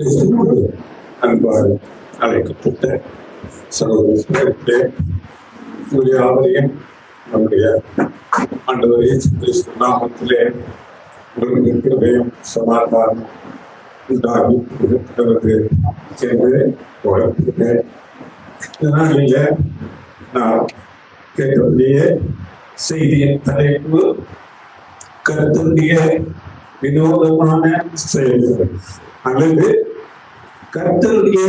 கிறிஸ்துவோடு அன்பால் அழைக்கப்பட்ட சகோதரர்களே, யாவரையும் நம்முடைய ஆண்டவர் இயேசு கிறிஸ்து நாமத்திலே உங்களுக்கு கிருபையும் சமாதானம் உண்டாகி இருக்கிறது என்று வாழ்த்துகிறேன். இதனால நான் கேட்கக்கூடிய செய்தியின் தலைப்பு கர்த்தருடைய வினோதமான செயல்கள் அல்லது கர்த்தருடைய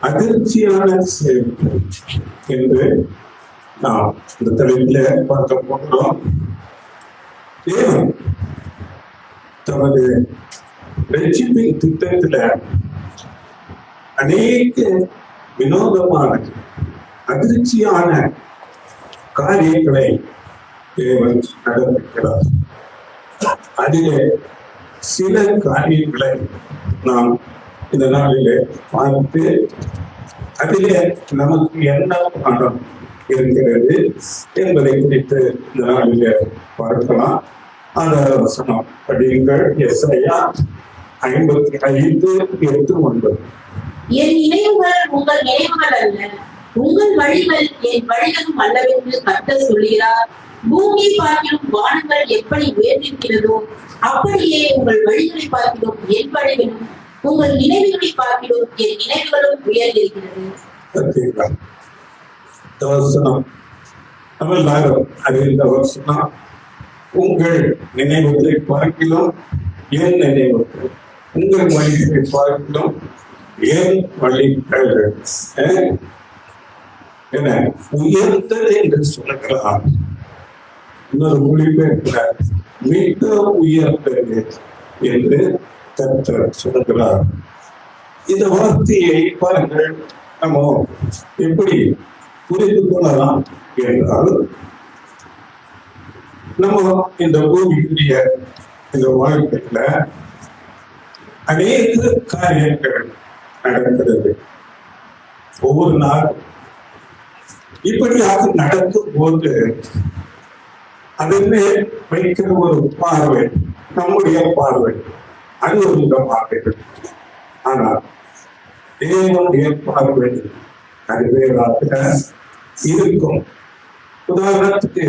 அதிர்ச்சியான செயல்கள் என்று நாம் இந்த தலைப்பில் பார்க்க போகிறோம். தேவன் தமது ரட்சிப்பின் திட்டத்துல அநேக வினோதமான அதிர்ச்சியான காரியங்களை தேவன் நடப்பிக்கிறார். அதிலே சில காரியங்களை நாம் இந்த நாளிலே பார்த்து அதிலே நமக்கு என்ன பணம் இருக்கிறது என்பதை குறித்து இந்த நாளிலே பார்க்கலாம். அந்த வசனம் படியுங்கள். எஸ்ஐயா 55:8-9. என் நினைவுகள் உங்கள் நினைவுகள் அல்ல, உங்கள் வழிகள் என் வழிகளும் அல்லவென்று கர்த்தர் சொல்கிறார். பூமி பார்க்கிலும் வானங்கள் எப்படி உயர்ந்திருக்கிறதோ அப்படியே உங்கள் வழிகளை பார்க்கிலும் என் வழிகளும், உங்கள் நினைவுகளை பார்க்கிலும் என் நினைவுகளும் உயர்ந்திருக்கிறது. உங்கள் நினைவுகளை பார்க்கிலும் என் நினைவுகள், உங்கள் வழிகளை பார்க்கிலும் என் வழிகள் என உயர்ந்தது என்று சொல்லுகிறார். இன்னொரு மொழிபெயர்ப்புல மிக உயர்ந்தது என்று கர்த்தர் சொல்லுகிறார். இந்த வார்த்தையை பாருங்கள், நம்ம எப்படி புரிந்து கொள்ளலாம் என்றால், நம்ம இந்த பூமியுடைய இந்த வாழ்க்கையில அநேக காரியங்கள் நடக்கிறது. ஒவ்வொரு நாள் இப்படியாக நடக்கும் போது அதற்கு வைக்கிற ஒரு பார்வை, நம்முடைய பார்வை அது ஒரு விதமாக இருக்கு. ஆனால் தேவனுடைய பார்வை அது வேறாக இருக்கும். உதாரணத்துக்கு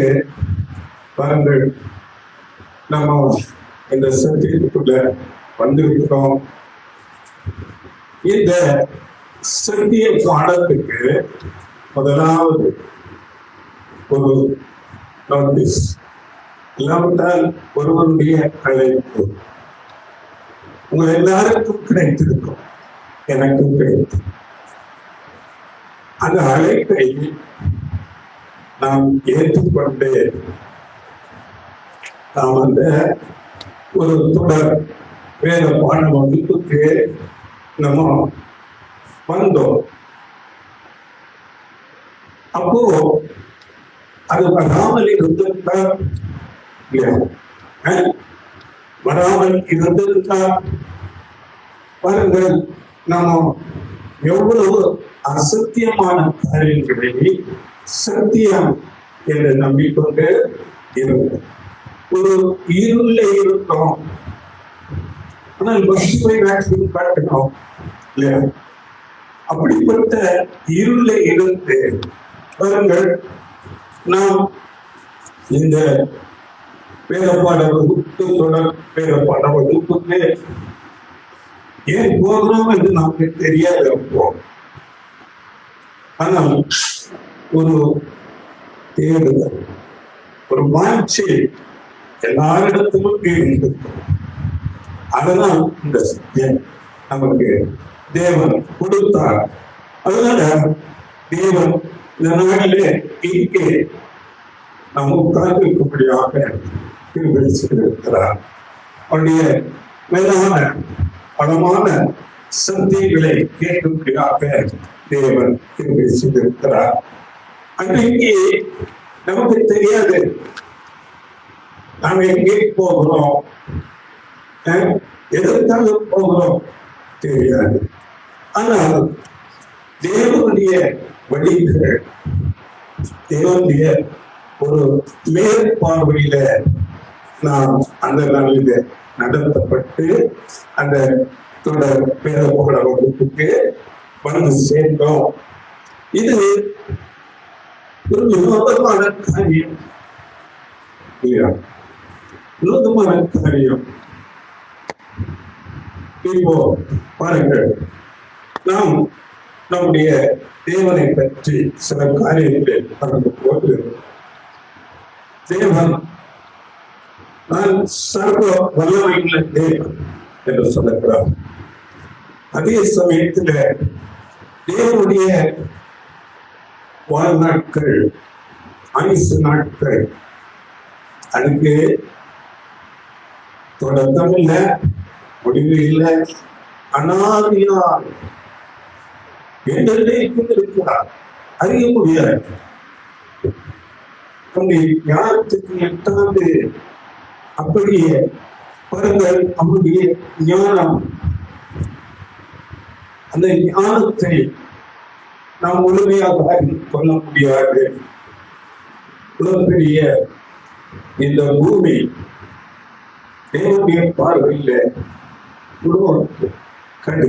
பாருங்கள், நம்ம இந்த சத்தியத்துக்குள்ள வந்திருக்கிறோம். இந்த சத்திய பாடத்துக்கு முதலாவது ஒரு நோட்டீஸ் இல்லாவிட்டால் ஒருவருடைய அழைப்பு உங்க எல்லாருக்கும் கிடைத்திருக்கும், எனக்கும் கிடைத்து. அந்த அழைப்பை நாம் ஏற்றுக்கொண்டு நாம் அந்த ஒரு தொடர் வேத பாட வகுப்புக்கு நம்ம வந்தோம். அப்போ அது வராமல் இருந்திருக்கா இல்லையா? வராமல் இருந்திருக்கா? பாருங்கள், நம்ம எவ்வளவு அசத்தியமான காரியங்களை சத்தியம் என்று நம்பிக்கொண்டு இருந்தோம். ஒரு இருள இருக்கோம், ஆனால் வசுவை காட்டணும் இல்லையா? அப்படிப்பட்ட இருள இருந்து பாருங்கள், நாம் இந்த வேதப்பாட வகுப்பு தொடர் வேதப்பாட வகுப்புக்கு ஏன் போகிறோம் என்று நமக்கு தெரியாது. ஆனால் ஒரு தேடுதல், ஒரு வாய்ச்சி எல்லாரிடத்திலும் இருந்து, அதனால் இந்த சத்தியம் நமக்கு தேவன் கொடுத்தார். அதனால தேவன் இந்த நாளிலே இங்கே நாம் உட்கார்ந்திருக்கும்படியாக இருக்கிறார். அவருடைய மேலான பலமான சத்தியங்களை கேட்கும்படியாக தேவன் இருக்கிறார். அன்றைக்கு நமக்கு தெரியாது நாம் எங்கே போகிறோம், எதற்காக போகிறோம் தெரியாது. ஆனால் தேவனுடைய வழிகள், தேவனுடைய ஒரு மேற்பார்வையில நாம் அந்த நாளில நடத்தப்பட்டு அந்த தொடர் வேத புகழ வகுப்புக்கு வந்து சேர்ந்தோம். இது ஒரு வினோதமான காரியம் இல்லையா? வினோதமான காரியம். இப்போ பாருங்கள், நாம் நம்முடைய தேவனை பற்றி சில காரியங்களை பார்க்கும் போது, தேவன் நான் சர்வ வல்லமையுள்ள தேவன் என்று சொல்லுகிறார். அதே சமயத்தில் தேவனுடைய வாழ்நாட்கள், ஆயுசு நாட்கள், அதுக்கு தொடக்கம் இல்லை, முடிவு இல்லை, அனாதியார் இருக்கிறார், அறிய முடியாது. நம்முடைய ஞானத்துக்கு எட்டாவது. அப்படியே பாருங்கள், அவருடைய ஞானம், அந்த ஞானத்தை நாம் முழுமையாக அறிந்து கொள்ள முடியாது. உலகத்திலேயே இந்த பூமி தேவனுடைய பார்வையில் கண்டு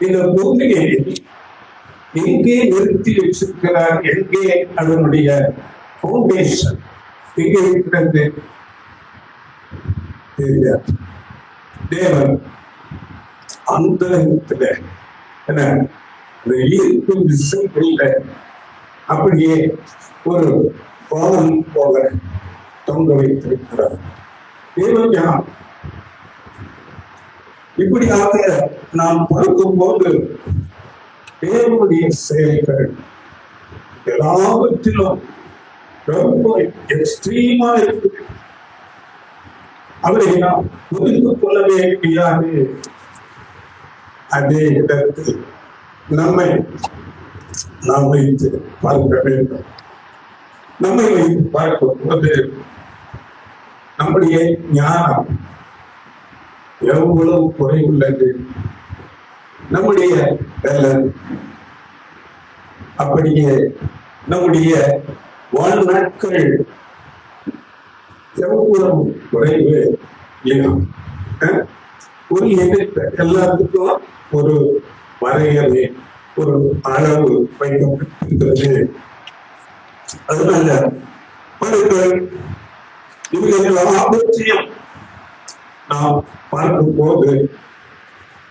இந்த பூமியை எங்கே நிறுத்தி வச்சிருக்கிறார், எங்கே அதனுடைய பவுண்டேஷன் எங்கே இருக்கிறது தெரியாது. தேவன் அந்த என்ன ஈர்ப்பு விசைகள்ல அப்படியே ஒரு பாவம் போல தொங்க வைத்திருக்கிறார். தேவன் யார்? இப்படியாக நாம் பார்க்கும் போது தேவனுடைய செயல்கள் எல்லாவற்றிலும் ரொம்ப எக்ஸ்ட்ரீமா இருக்கு. அவரை நாம் புரிந்து கொள்ளவே முடியாது. அதே இடத்தில் நம்மை நாம் வைத்து பார்க்க வேண்டும். நம்மை வைத்து பார்க்கும் போது நம்முடைய ஞானம் எவ்வளவு குறைவுள்ளது, நம்முடைய பலன் அப்படியே நம்முடைய வாழ்நாட்கள் எவ்வளவு குறைவு இல்லையா? ஒரு எல்லாத்துக்கும் ஒரு வரையறை, ஒரு அளவு வைக்கப்பட்டிருக்கிறது. அதனால இவர்கள் ஆபத்தியம் நாம் பார்க்கும் போது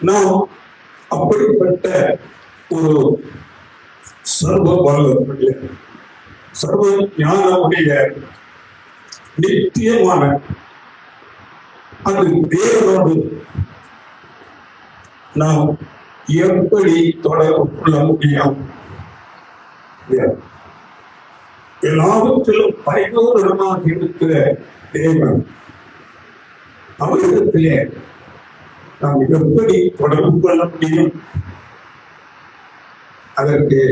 நாம் அப்படிப்பட்ட ஒரு சர்வ வல்லமையுடைய, சர்வ ஞானமுடைய நித்தியமான அது தேவனோடு நாம் எப்படி தொடர்பு கொள்ள முடியும்? எல்லாவற்றிலும் பரிபூரணமாக இருக்கிற தேவன் அவரிடத்திலே நாம் எப்படி தொடர்பு கொள்ள முடியும்? அதற்கு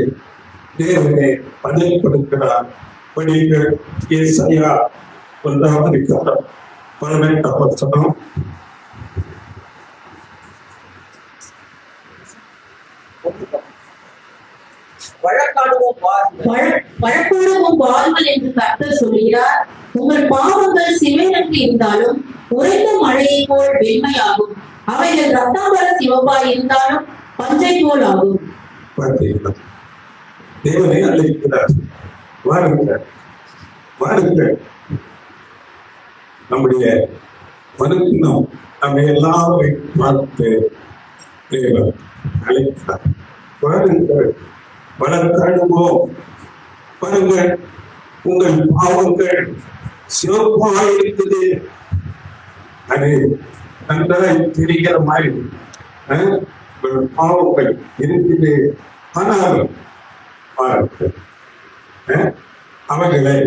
தேவனே பதில் கொடுக்கிறார். படிகள் ஏசாயா 1ஆம் அதிகாரம் 18ஆம் வசனம். வழக்காடுவோம் வாருங்கள் என்று கர்த்தர் சொல்கிறார். உங்கள் பாவங்கள் சிவனுக்கு இருந்தாலும் உறைந்த மழையை போல் வெண்மையாகும், அவைகள் ரத்தாம்பர சிவப்பாய் இருந்தாலும் பஞ்சை போல் ஆகும். தேவனை அழைக்கிறார், வாருங்கள் வாருங்கள். நம்முடைய மனுஷனும் நம்ம எல்லாரும் பார்த்து தேவன் அழைக்கிறார், வாருங்கள் வழக்காடுவோம். பாருங்கள், உங்கள் பாவங்கள் சிவப்பாய் இருக்குது. அது நன்றாய் தெரிகிற மாதிரி பாவங்கள் இருக்குது. ஆனால் அவைகளை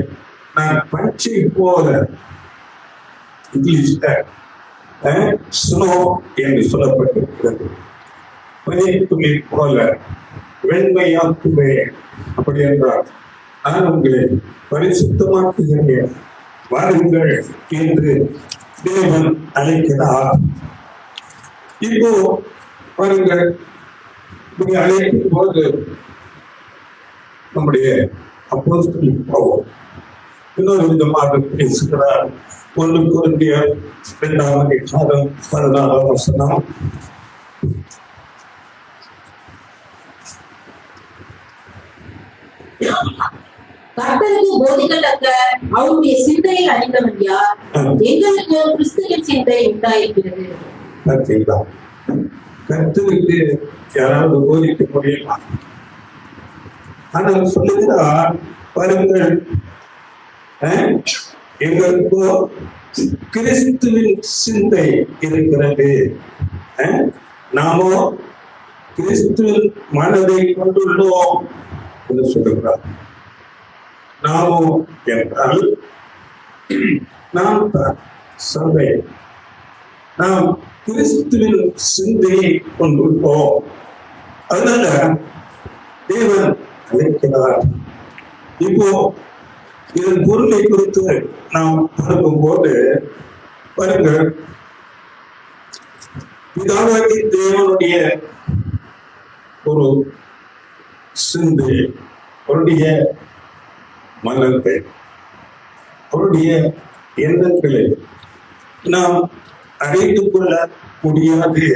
நான் பச்சை போல, இங்கிலீஷ்ல ஸ்னோ என்று சொல்லப்பட்டிருக்கிறது, பனித்துளி போல வெண்மையாக்குவேன். அப்படி என்றால் நான் உங்களை பரிசுத்தமாக்குகிறேன், வாருங்கள் என்று தேவன் அழைக்கிறார். இப்போ பாருங்கள், இப்படி அழைக்கும் போது நம்முடைய அப்போஸ்தலன் பவுல் இன்னொரு விதமாக பேசுகிறார். 1 கொரிந்தியர் 2ஆம் அதிகாரம் 14ஆம் வசனம். கர்த்தருக்கு போதிக்கத்தக்க அவருடைய சிந்தையை அறிந்தவன் யார்? எங்களுக்கு கிறிஸ்துவின் சிந்தை உண்டாயிருக்கிறது. பார்த்தீங்களா? கர்த்தருக்கு யாராவது போதிக்க முடியுமா? ஆனால் சொல்லுகிறார், பாருங்கள், எங்களுக்கோ கிறிஸ்துவின் சிந்தை இருக்கிறது. நாமோ கிறிஸ்துவின் மனதை கொண்டுள்ளோம் என்று சொல்லுகிறார். நாமோ என்றால் நாம் சபை, நாம் கிறிஸ்துவின் சிந்தையை கொண்டுள்ளோம். அதனால தேவன் அழைக்கிறார். இப்போ இதன் பொருளை குறித்து நாம் பார்க்கும்போது பாருங்கள், பிதாவாகிய தேவனுடைய ஒரு சிந்தை, அவருடைய மனத்தை, அவருடைய எண்ணங்களை நாம் அறிந்து கொள்ள முடியாது.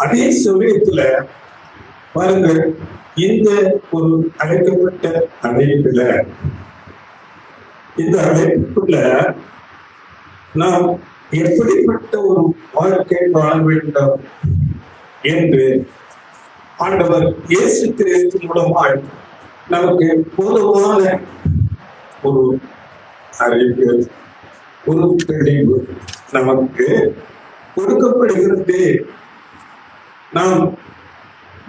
அதே சமயத்துல பாருங்கள், இந்த ஒரு அழைக்கப்பட்ட அழைப்புல, இந்த அழைப்புக்குள்ள நாம் எப்படிப்பட்ட ஒரு வாழ்க்கை வாழ வேண்டும் என்று ஆண்டவர் இயேசு கிறிஸ்து மூலமாய் நமக்கு பொதுவான ஒரு அறிவு, ஒரு தெளிவு நமக்கு கொடுக்கப்படுகிறது. நாம்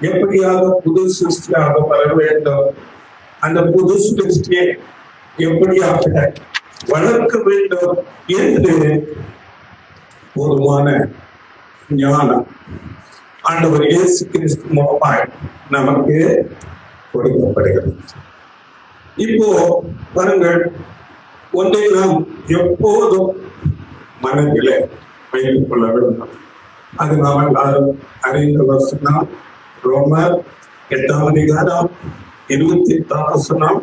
எப்படியாக புது சிருஷ்டியாக வர வேண்டும், அந்த புது சிருஷ்டியை எப்படியாக வளர்க்க வேண்டும் என்று போதுமான ஞானம் ஆண்டவர் இயேசு கிறிஸ்து மூலமாய் நமக்கு கொடுக்கப்படுகிறது. இப்போ பாருங்கள், ஒன்றை நாம் எப்போதும் மனதிலே வைத்துக் கொள்ள வேண்டும். அது நாம் எல்லாரும் அறிந்த வசனம் ரோமர் 8ஆம் அதிகாரம் 28ஆம் வசனம்.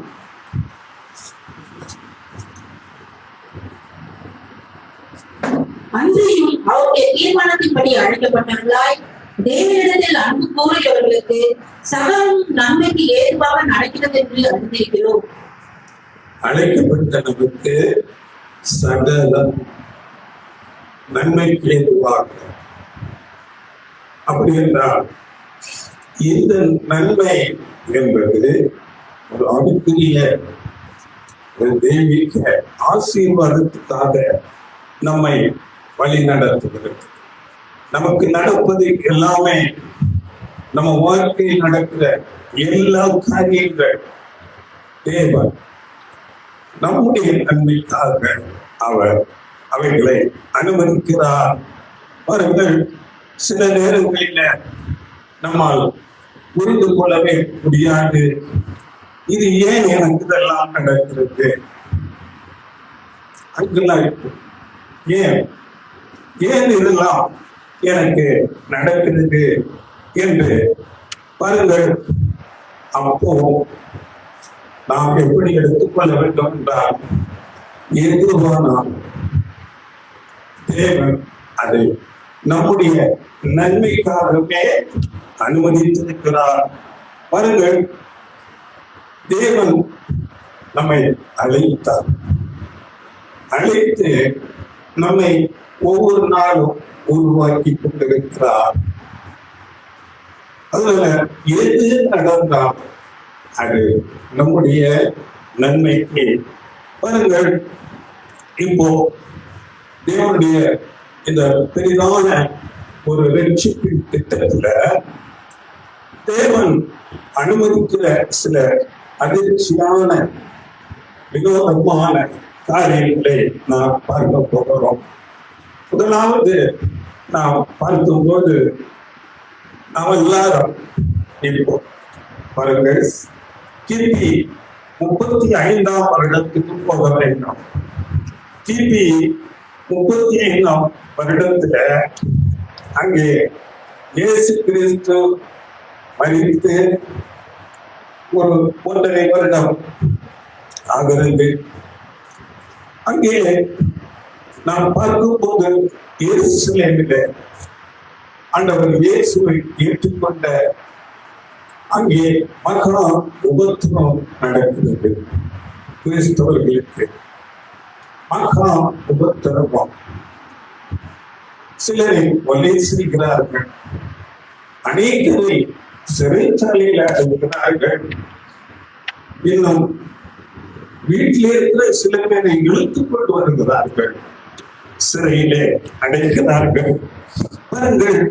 அன்றையும் அவருடைய தீர்மானத்தின்படி அழைக்கப்பட்டவர்களாய் தேவனிடத்தில் அன்பு கூறியவர்களுக்கு சகலம் நன்மைக்கு ஏதுவாக நடக்கிறது என்று அறிந்திருக்கிறோம். அழைக்கப்பட்ட நமக்கு சகலம் நன்மைக்கு ஏதுவாக. அப்படி என்றால் இந்த நன்மை என்பது ஒரு ஆவிக்குரிய ஒரு தெய்வீக ஆசீர்வாதத்துக்காக நம்மை வழி நடத்துகிறது. நமக்கு நடப்பது எல்லாமே, நம்ம வாழ்க்கையில் நடக்கிற எல்லா காரியங்கள் தேவன் நம்முடைய நன்மைக்காக அவர் அவைகளை அனுமதிக்கிறார். பாருங்கள், சில நேரங்களில் நம்மால் புரிந்து கொள்ளவே முடியாது. இது ஏன் எனக்கு இதெல்லாம் நடக்கிறது? அங்கெல்லாம் ஏன் ஏன் இதெல்லாம் எனக்கு நடக்கிறது என்று பாருங்கள். அப்போ நாம் எப்படி எடுத்துக்கொள்ள வேண்டும் என்றால், எதுவானால் தேவன் அதை நம்முடைய நன்மைக்காகவே அனுமதித்திருக்கிறார். பாருங்கள், தேவன் நம்மை அழைத்தார். அழைத்து நம்மை ஒவ்வொரு நாளும் உருவாக்கி கொண்டிருக்கிறார். அதனால எது நடந்தால் அது நம்முடைய நன்மைக்கு. பாருங்கள், இப்போ தேவனுடைய இந்த பெரிதான ஒரு ரட்சிப்பின் திட்டத்துல தேவன் அனுமதிக்கிற சில அதிர்ச்சியான வினோதமான காரியங்களை நாம் பார்க்க போகிறோம். முதலாவது நாம் பார்க்கும்போது நாம் எல்லாரும் இப்போ பாருங்கள், கிபி 35ஆம் வருடத்துக்கு போக வேண்டும். கிபி 35ஆம் வருடத்துல அங்கே இயேசு கிறிஸ்து மரித்து ஒரு 1.5 வருடம் ஆகிறது. அங்கே நாம் பார்க்கும்போது எருசலேமிலே ஆண்டவர் இயேசுவை ஏற்றுக்கொண்ட அங்கே மகா உபத்திரம் நடக்கிறது. கிறிஸ்தவர்களுக்கு மகா உபத்திரவம். சிலரை கொலை செய்கிறார்கள், அநேகரை சிறைச்சாலையில் அடைகிறார்கள். இன்னும் வீட்டிலே இருக்கிற சில பேரை இழுத்துக் கொண்டு வருகிறார்கள், சிறையிலே அடைக்கிறார்கள். பாருங்கள்,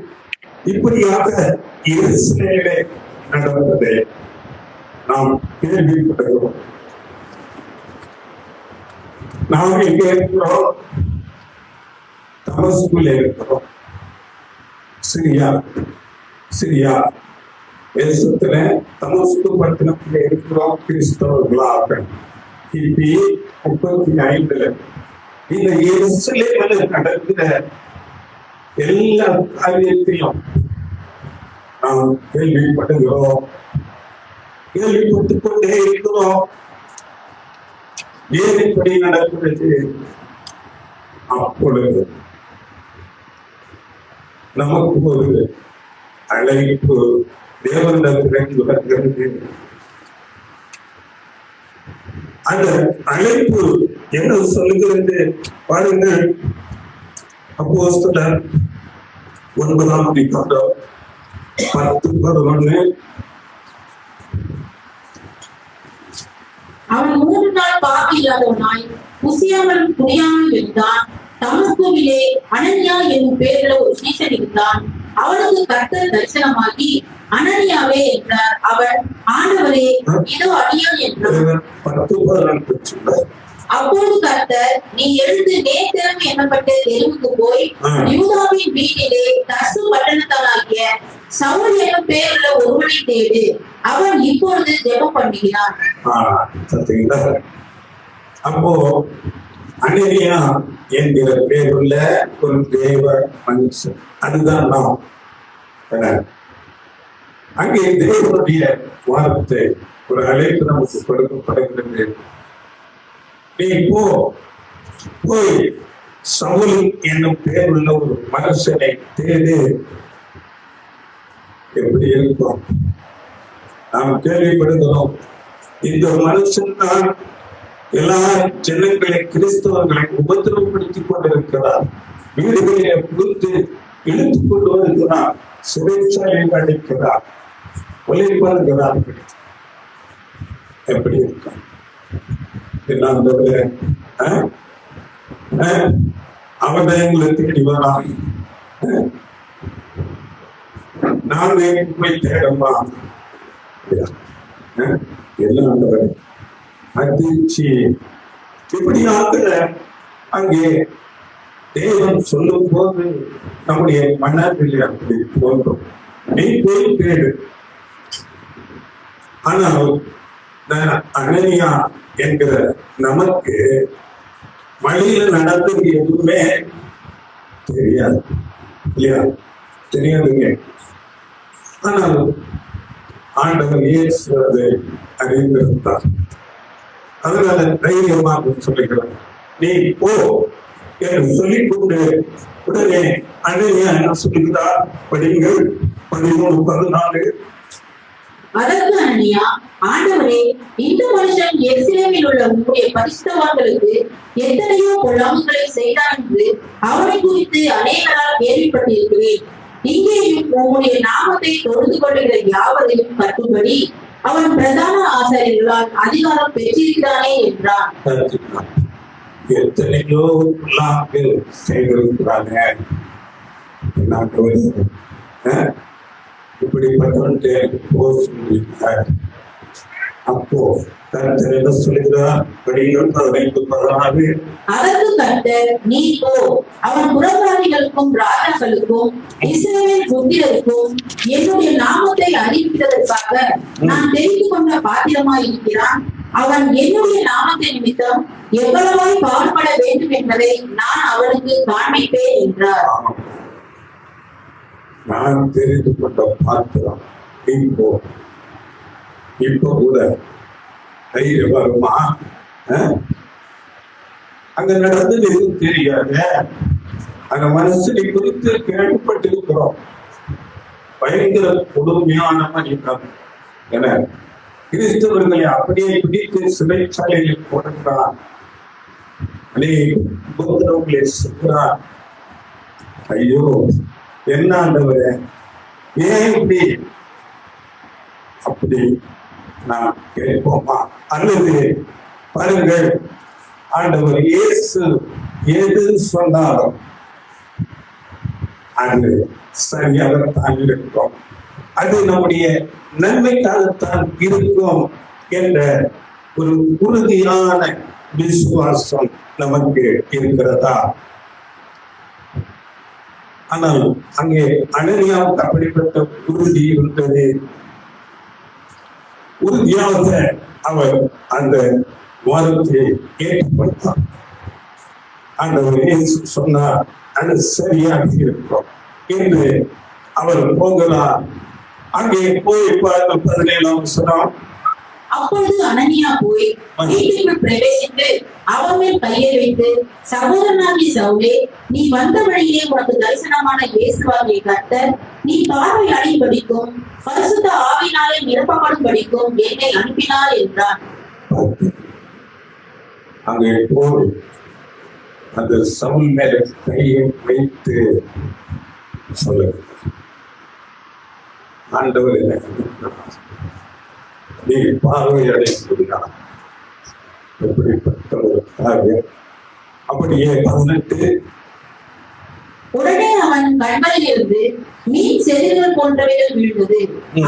இப்படியாக எருசலேமிலே நடந்ததை நாம் கேள்விப்படுகிறோம். நாம் எங்க இருக்கிறோம்? தமஸ்குல இருக்கிறோம். சிரியா தேசத்துல தமஸ்கு பட்டணத்துல இருக்கிறோம் கிறிஸ்தவர்களாக. கிபி 35 இந்த எருசலேமில் நடக்கிற எல்லா காரியத்தையும் நாம் கேள்விப்படுகிறோம், கேள்விப்பட்டுக் கொண்டே இருக்கிறோம். ஏன் இப்படி நடக்கிறது? அப்பொழுது நமக்கு ஒரு அழைப்பு தேவனிடத்திலிருந்து வருகிறது. அந்த அழைப்பு என்ன சொல்லுகிறது பாருங்கள். அப்போஸ்தலர் 9ஆம் அதிகாரம் 10-11. அவன் 3 நாள் பாவி இல்லாதவனாய் புசியாமல் குடியாமல் இருந்தான். தமஸ்குவிலே அனனியா என்னும் பேருள்ள ஒரு சீஷன் இருந்தான். அவனுக்கு கர்த்தர் தரிசனமாகி, அனனியாவே என்றார். அவன், ஆண்டவரே, இதோ அடியான் என்றான். அப்போது கர்த்தர், நீ எழுந்து நேத்திரம் எண்ணப்பட்ட தெருவுக்கு போய் யூதாவின் வீட்டிலே தர்சு பட்டணத்தானாகிய சவுல் என்னும் பேருள்ள ஒருவனை தேடு. அவன் இப்பொழுது ஜெபம் பண்ணுகிறான். அப்போ அனனியா என்கிற பேருள்ள ஒரு தேவ மனுஷன், அதுதான் நாம். அங்கே தேவனுடைய வார்த்தை ஒரு அழைப்பு நமக்கு கொடுக்கப்படுகிறது. நீ போய் சவுல் என்னும் பேருள்ள ஒரு மனுஷனை தேடு. எப்படி இருக்கும்? நாம் கேள்விப்படுகிறோம், இந்த மனுஷன் தான் எல்லா ஜனங்களை கிறிஸ்தவர்களை உபத்திரவப்படுத்திக் கொண்டிருக்கிறார், வீடுகளிலே புகுந்து இழுத்துக் கொண்டு வருகிறார், சிறைச்சாலையில் அடைக்கிறார், கொலை பண்ணுகிறார்கள். எப்படி இருக்கும்? அவதயங்களை தேடி வரலாம், நானே போய் தேடமா எல்லாம் அதிர்ச்சி. இப்படியாக அங்கே தேவன் சொல்லும் போது நம்முடைய மனதில் அப்படி தோன்றும், நீ போய் தேடு. ஆனால் அனனியா என்கிற நமக்கு வழியில நடந்தது எதுவுமே தெரியாது, இல்லையா? தெரியாதுங்க. ஆனால் ஆண்டவர் இயேசு அதை அறிந்திருந்தார். அதனால தைரியமாக சொல்லுகிறார், நீ போ என்று சொல்லிக் கொண்டு உடனே அனனியா என்ன சொல்லுகிறார்? படிங்கள் 13-14. அதற்கு அனனியா, ஆண்டவரே, இந்த மனுஷன் எருசலேமில் உள்ள உம்முடைய பரிசுத்தவான்களுக்கு எத்தனையோ பொல்லாங்குகளை செய்தான் என்று அவனை குறித்து அநேகரால் கேள்விப்பட்டிருக்கிறேன். இங்கேயும் உம்முடைய நாமத்தை தொழுது கொள்கிற யாவரையும் கட்டும்படி அவன் பிரதான ஆசாரியர்களால் அதிகாரம் பெற்றிருக்கிறானே என்றான். எத்தனையோ பொல்லாங்கு செய்திருக்கிறாங்க. இப்படிப்பட்ட அப்போ கர்த்தர் என்ன சொல்லுகிறார்? படிகள் 15-16. அதற்கு கர்த்தர், நீ போ, அவன் புறஜாதிகளுக்கும் ராஜாக்களுக்கும் இஸ்ரவேல் புத்திரருக்கும் என்னுடைய நாமத்தை அறிவிக்கிறதற்காக நான் தெரிந்து கொண்ட பாத்திரமாய் இருக்கிறான். அவன் என்னுடைய நாமத்தை நிமித்தம் எவ்வளவாய் பாடுபட வேண்டும் என்பதை நான் அவனுக்கு காண்பிப்பேன் என்றார். நான் தெரிந்து கொண்ட பாத்திரம். இப்போ கூட தைரியம் வருமா? அங்க நடந்தது எதுவும் தெரியாது. அந்த மனுஷனை குறித்து கேள்விப்பட்டிருக்கிறோம். பயங்கர கொடுமையான மனிதன் என கிறிஸ்தவர்களை அப்படியே பிடித்து சிறைச்சாலையில் போடுகிறார். அநேக உபத்திரவங்களை செய்கிறார். ஐயோ, என்ன ஆண்டவரே, ஏன் இப்படி அப்படி நான் கேட்போமா? அல்லது பாருங்கள், ஆண்டவர் இயேசு எது சொன்னாலும் அது சரியாகத்தான் இருக்கும், அது நம்முடைய நன்மைக்காகத்தான் இருக்கும் என்ற ஒரு உறுதியான விசுவாசம் நமக்கு இருக்கிறதா? ஆனால் அங்கே அனனியாவுக்கு அப்படிப்பட்ட உறுதி இருந்தது. உறுதியாக அவர் அந்த வாதத்தை ஏற்றுக்கொண்டார். ஆண்டவர் இயேசு சொன்னார், அது சரியாக இருக்கும் என்று அவர் போகிறார். அங்கே போய் 17ஆம் வசனம். அப்பொழுது அனனியா போய் வீட்டுக்குள் பிரவேசித்து அவன் மேல் கையை வைத்து, சகோதரனாகிய சவுலே, நீ வந்த வழியிலே உனக்கு தரிசனமான இயேசுவாகிய கர்த்தர் நீ பார்வை அடையும்படிக்கும் பரிசுத்த ஆவியினாலே நிரப்பப்படும்படிக்கும் என்னை அனுப்பினார் என்றான். அங்கே போய் அந்த சவுல் மேல கையை வைத்து சொல்லுங்க, ஆண்டவர் என்ன நீ பார்வை அடைந்தார். எப்படிப்பட்ட ஒரு காரியம்! அப்படியே 18. உடனே அவன் கண்களில் இருந்து மீன் செதில்கள் போன்றவைகள் வீழ்ந்தது.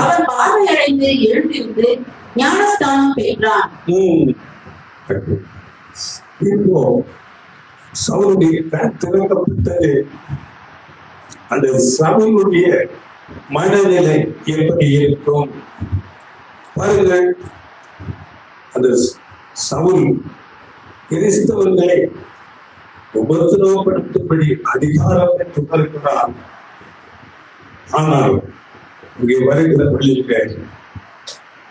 அவன் பார்வை அடைந்து எழுந்திருந்து ஞானஸ்தானம் பெற்றான். இப்போ சவுலுடைய கண் திறக்கப்பட்டது. அந்த சவுலுடைய மனநிலை எப்படி இருக்கும் பாருங்கள். அந்த சவுல் கிறிஸ்தவர்களை உபத்திரவப்படுத்தும்படி அதிகாரம் பெற்று வருகிறார். ஆனால் இங்கே வருகிற வழியில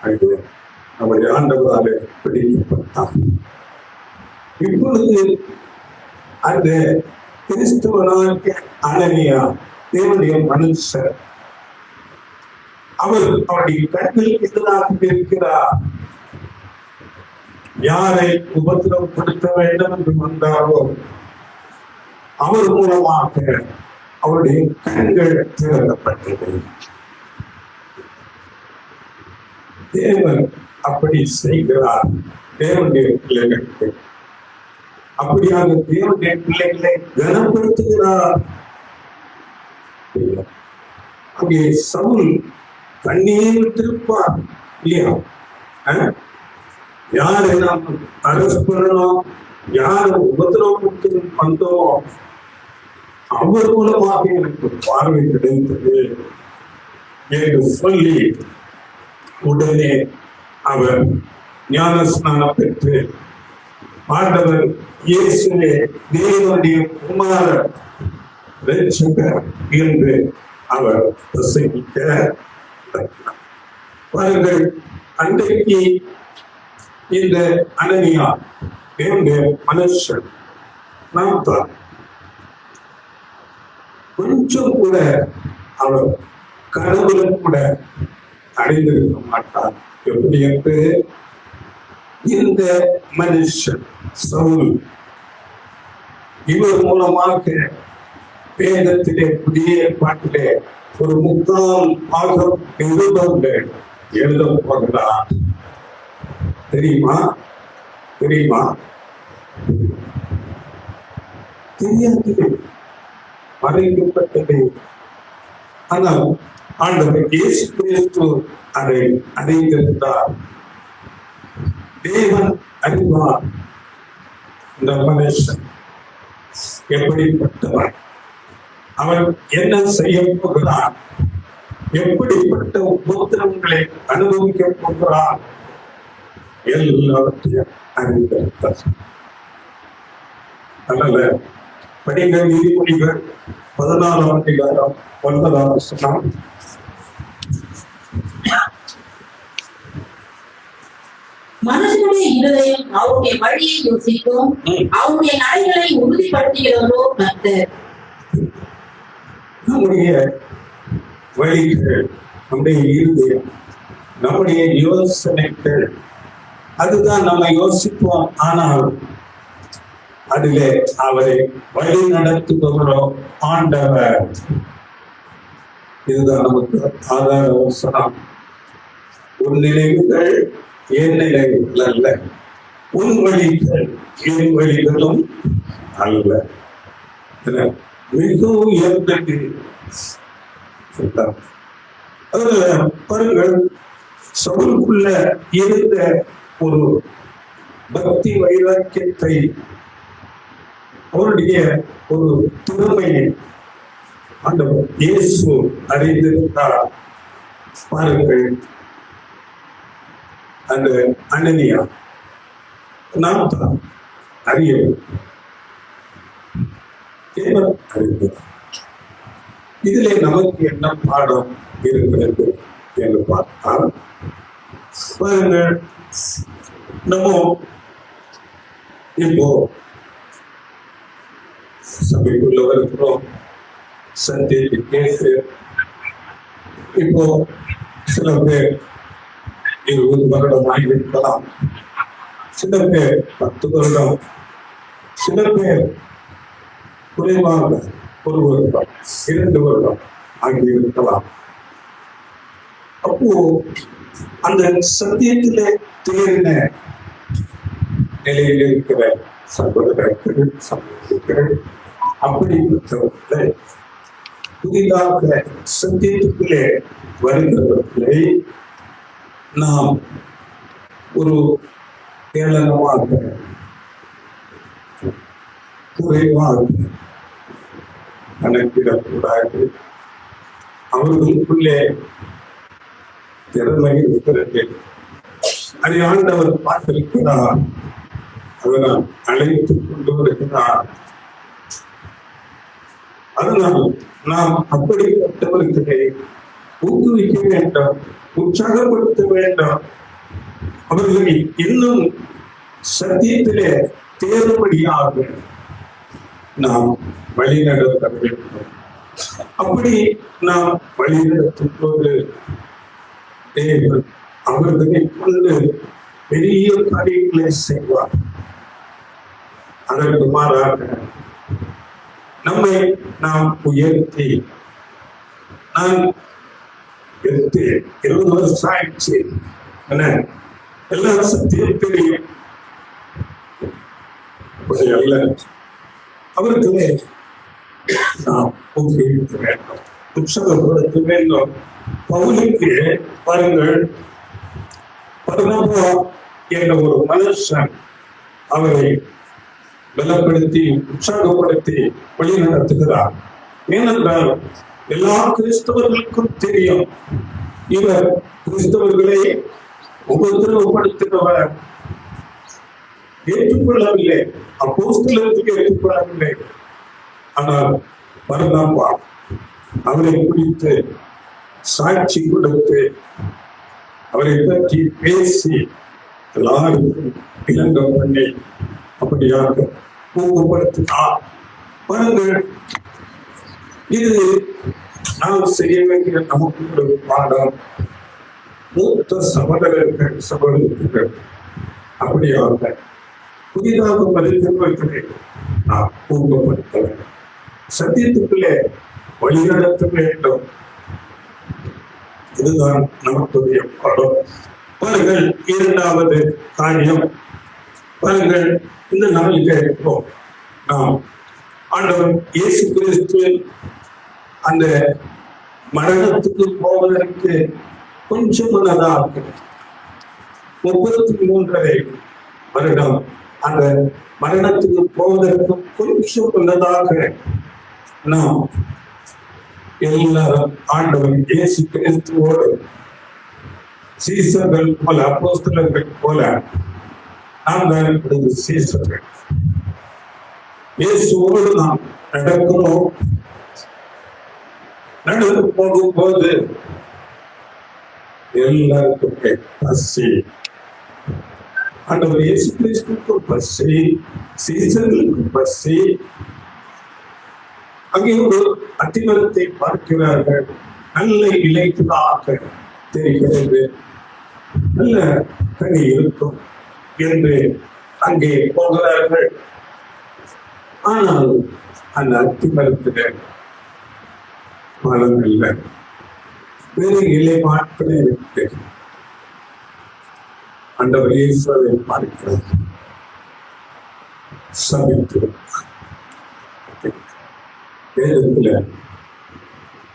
அங்கு நம்முடைய ஆண்டவரால் பிடிக்கப்பட்டார். இப்பொழுது அந்த கிறிஸ்தவனாகிய அனனியா தேவனுடைய மனுஷர், அவர் அவருடைய கண்களுக்கு எதிராக இருக்கிறார். யாரை உபத்திரவப்படுத்த வேண்டும் என்று வந்தாரோ அவர் மூலமாக அவருடைய கண்கள் திறக்கப்பட்டது. தேவன் அப்படி செய்கிறார் தேவனுடைய பிள்ளைகளுக்கு. அப்படியாக தேவனுடைய பிள்ளைகளை கனப்படுத்துகிறார். அங்கே சவுல் கண்ணீர் விட்டிருப்பார் இல்லையா? யாரை நாம் அரெஸ்ட் பண்ணணும், யாரை உபத்திரவப்படுத்த வந்தோம், அவர் மூலமாக எனக்கு பார்வை கிடைத்தது என்று சொல்லி உடனே அவர் ஞானஸ்நானம் பெற்று ஆண்டவர் இயேசுவே தேவனுடைய குமாரர் இரட்சகர் என்று அவர் பிரசங்கிக்க பாருங்கள். அன்றைக்கு இந்த அனனியா தேவனுடைய மனுஷன் நாம் தான். கொஞ்சம் கூட அவர் கனவுல கூட அடைந்திருக்க மாட்டார். எப்படி என்று இந்த மனுஷன் சவுல் இவர் மூலமாக வேதத்திலே புதிய ஏற்பாட்டிலே ஒரு 3ஆம் பாகம் நிருபங்கள் எழுத போகிறார். தெரியுமா? தெரியுமா? தெரியாது, மறைக்கப்பட்டது. ஆனால் ஆண்டவர் இயேசு கிறிஸ்து அதை அடைந்திருந்தார். தேவன் அறிவார் இந்த மனுஷன் எப்படிப்பட்டவன், அவன் என்ன செய்ய போகிறான், எப்படிப்பட்ட உபத்திரவங்களை அனுபவிக்க போகிறான், எல்லாவற்றையும் அறிந்திருந்தார். அதனால படிங்க நீதிமொழிகள் 16ஆம் அதிகாரம் 9ஆம் வசனம். மனுஷனுடைய இருதயம் அவருடைய வழியை யோசிக்கும், அவருடைய நடைகளை உறுதிப்படுத்துகிறவரோ கர்த்தர். நம்முடைய வழிகள், நம்முடைய இருதயம், நம்முடைய யோசனைகள், அதுதான் நம்ம யோசிப்போம். ஆனால் அதிலே அவரை வழி நடத்துபவரோ ஆண்டவர். இதுதான் நமக்கு ஆதார வசனம். உன் நினைவுகள் என் நினைவுகள் அல்ல, உன் வழிகள் என் வழிகளும் அல்ல. மிகவும் உயர்ந்தது. அதுல பாருங்கள், சவுலுக்குள்ள இருந்த ஒரு பக்தி வைராக்கியத்தை, அவருடைய ஒரு திறமையை ஆண்டவர் இயேசு அறிந்திருந்தார். பாருங்கள், அந்த அனனியா நாம் தான் அறியவில்லை, தேவன் அறிந்தார். இதிலே நமக்கு என்ன பாடம் இருக்கிறது என்று பார்த்தால், பாருங்கள், நம்ம இப்போ சபைக்குள்ள இருக்கிறோம், சத்தியத்தை கேட்டு இப்போ சில பேர் 20 வருடம் ஆகியிருக்கலாம், சில பேர் 10 வருடம், சில பேர் குறைவாக 1 வருடம் 2 வருடம் ஆகியிருக்கலாம். அப்போ அந்த சத்தியத்திலே தேறின நிலையில் இருக்கிற சகோதரர்கள் சகோதரிகள், அப்படிப்பட்டவர்களை புதிதாக சத்தியத்துக்குள்ளே வருகிறவர்களை நாம் ஒரு ஏளனமாக குறைவாக கணக்கிடக்கூடாது. அவர்களுக்குள்ளே திறமை இருக்கிறது, அதை ஆண்டவர் பார்த்திருக்கிறார், அதனால் அழைத்துக் கொண்டு வருகிறார். அதனால் நாம் அப்படிப்பட்டவர்களை ஊக்குவிக்க வேண்டும், உற்சாகப்படுத்த வேண்டும். அவர்களை இன்னும் சத்தியத்திலே தேர்வுபடியாக நாம் வழிநடத்த வேண்டும். அப்படி நாம் வழிநடத்தும் போது தேவன் அவர்களை கொண்டு பெரிய காரியங்களை செய்வார். அதற்கு மாறாக நம்மை நாம் உயர்த்தி, நான் 20 வருஷம் ஆயிடுச்சு, எல்லா சத்தியம் தெரியும் அல்ல, அவர்களே நாம் ஊக்குவிக்க வேண்டும், உற்சாகப்படுத்த வேண்டும். பவுலுக்கு பாருங்கள், பர்னபா என்ற ஒரு மனுஷன் அவரை பலப்படுத்தி உற்சாகப்படுத்தி வழி நடத்துகிறார். ஏனென்றால் எல்லா கிறிஸ்தவர்களுக்கும் தெரியும், இவர் கிறிஸ்தவர்களை உபத்திரவப்படுத்துகிறவர், ஏற்றுக்கொள்ளவில்லை, அப்போஸ்தலருக்கு ஏற்றுக்கொள்ளவில்லை. ஆனால் பர்னபா அவரை குறித்து சாட்சி கொடுத்து, அவரை பற்றி பேசி எல்லாருக்கும் இலங்க பண்ணி அப்படியாக ஊக்கப்படுத்தினார். பாருங்கள், இது நாம் செய்ய வேண்டிய நமக்கு ஒரு பாடம். மூத்த சகோதரர்கள் சகோதரர்கள் அப்படியாக புதிதாக வருகிறவர்களை நாம் ஊக்கப்படுத்த வேண்டும், சத்தியத்துக்குள்ளே வழிநடத்த வேண்டும். இதுதான் நமக்குரிய பாடம். பாருங்கள், 2வது காரியம், பாருங்கள், இந்த நாளில் இருக்கிறோம் நாம் ஆண்டவர் இயேசு கிறிஸ்து அந்த மரணத்துக்கு போவதற்கு கொஞ்சம் முன்னதாக 33 வருடம் அந்த மரணத்துக்கு போவதற்கு கொஞ்சம் முன்னதாக நாம் எல்லாரும் ஆண்டவர் இயேசு கிறிஸ்துவோடு சீசர்கள் போல, அப்போஸ்தலர்கள் போல நாம் தான் சீசர்கள். இயேசுவோடு நாம் நடக்கிறோம். நடந்து போகும்போது எல்லாருக்குமே பசி, ஆண்டவர் இயேசு கிறிஸ்துவுக்கு பசி, சீசர்களுக்கு பசி. அங்கே ஒரு அத்திமரத்தை பார்க்கிறார்கள், நல்ல இலைகளாக தெரிகிறது, நல்ல கனி இருக்கும் என்று அங்கே போகிறார்கள். ஆனால் அந்த அத்திமரத்துல பழம் இல்லை, வேறு இலை மாற்றமே இருக்கு. ஆண்டவர் இயேசுவை பார்க்கிறார், சபித்து வேதத்துல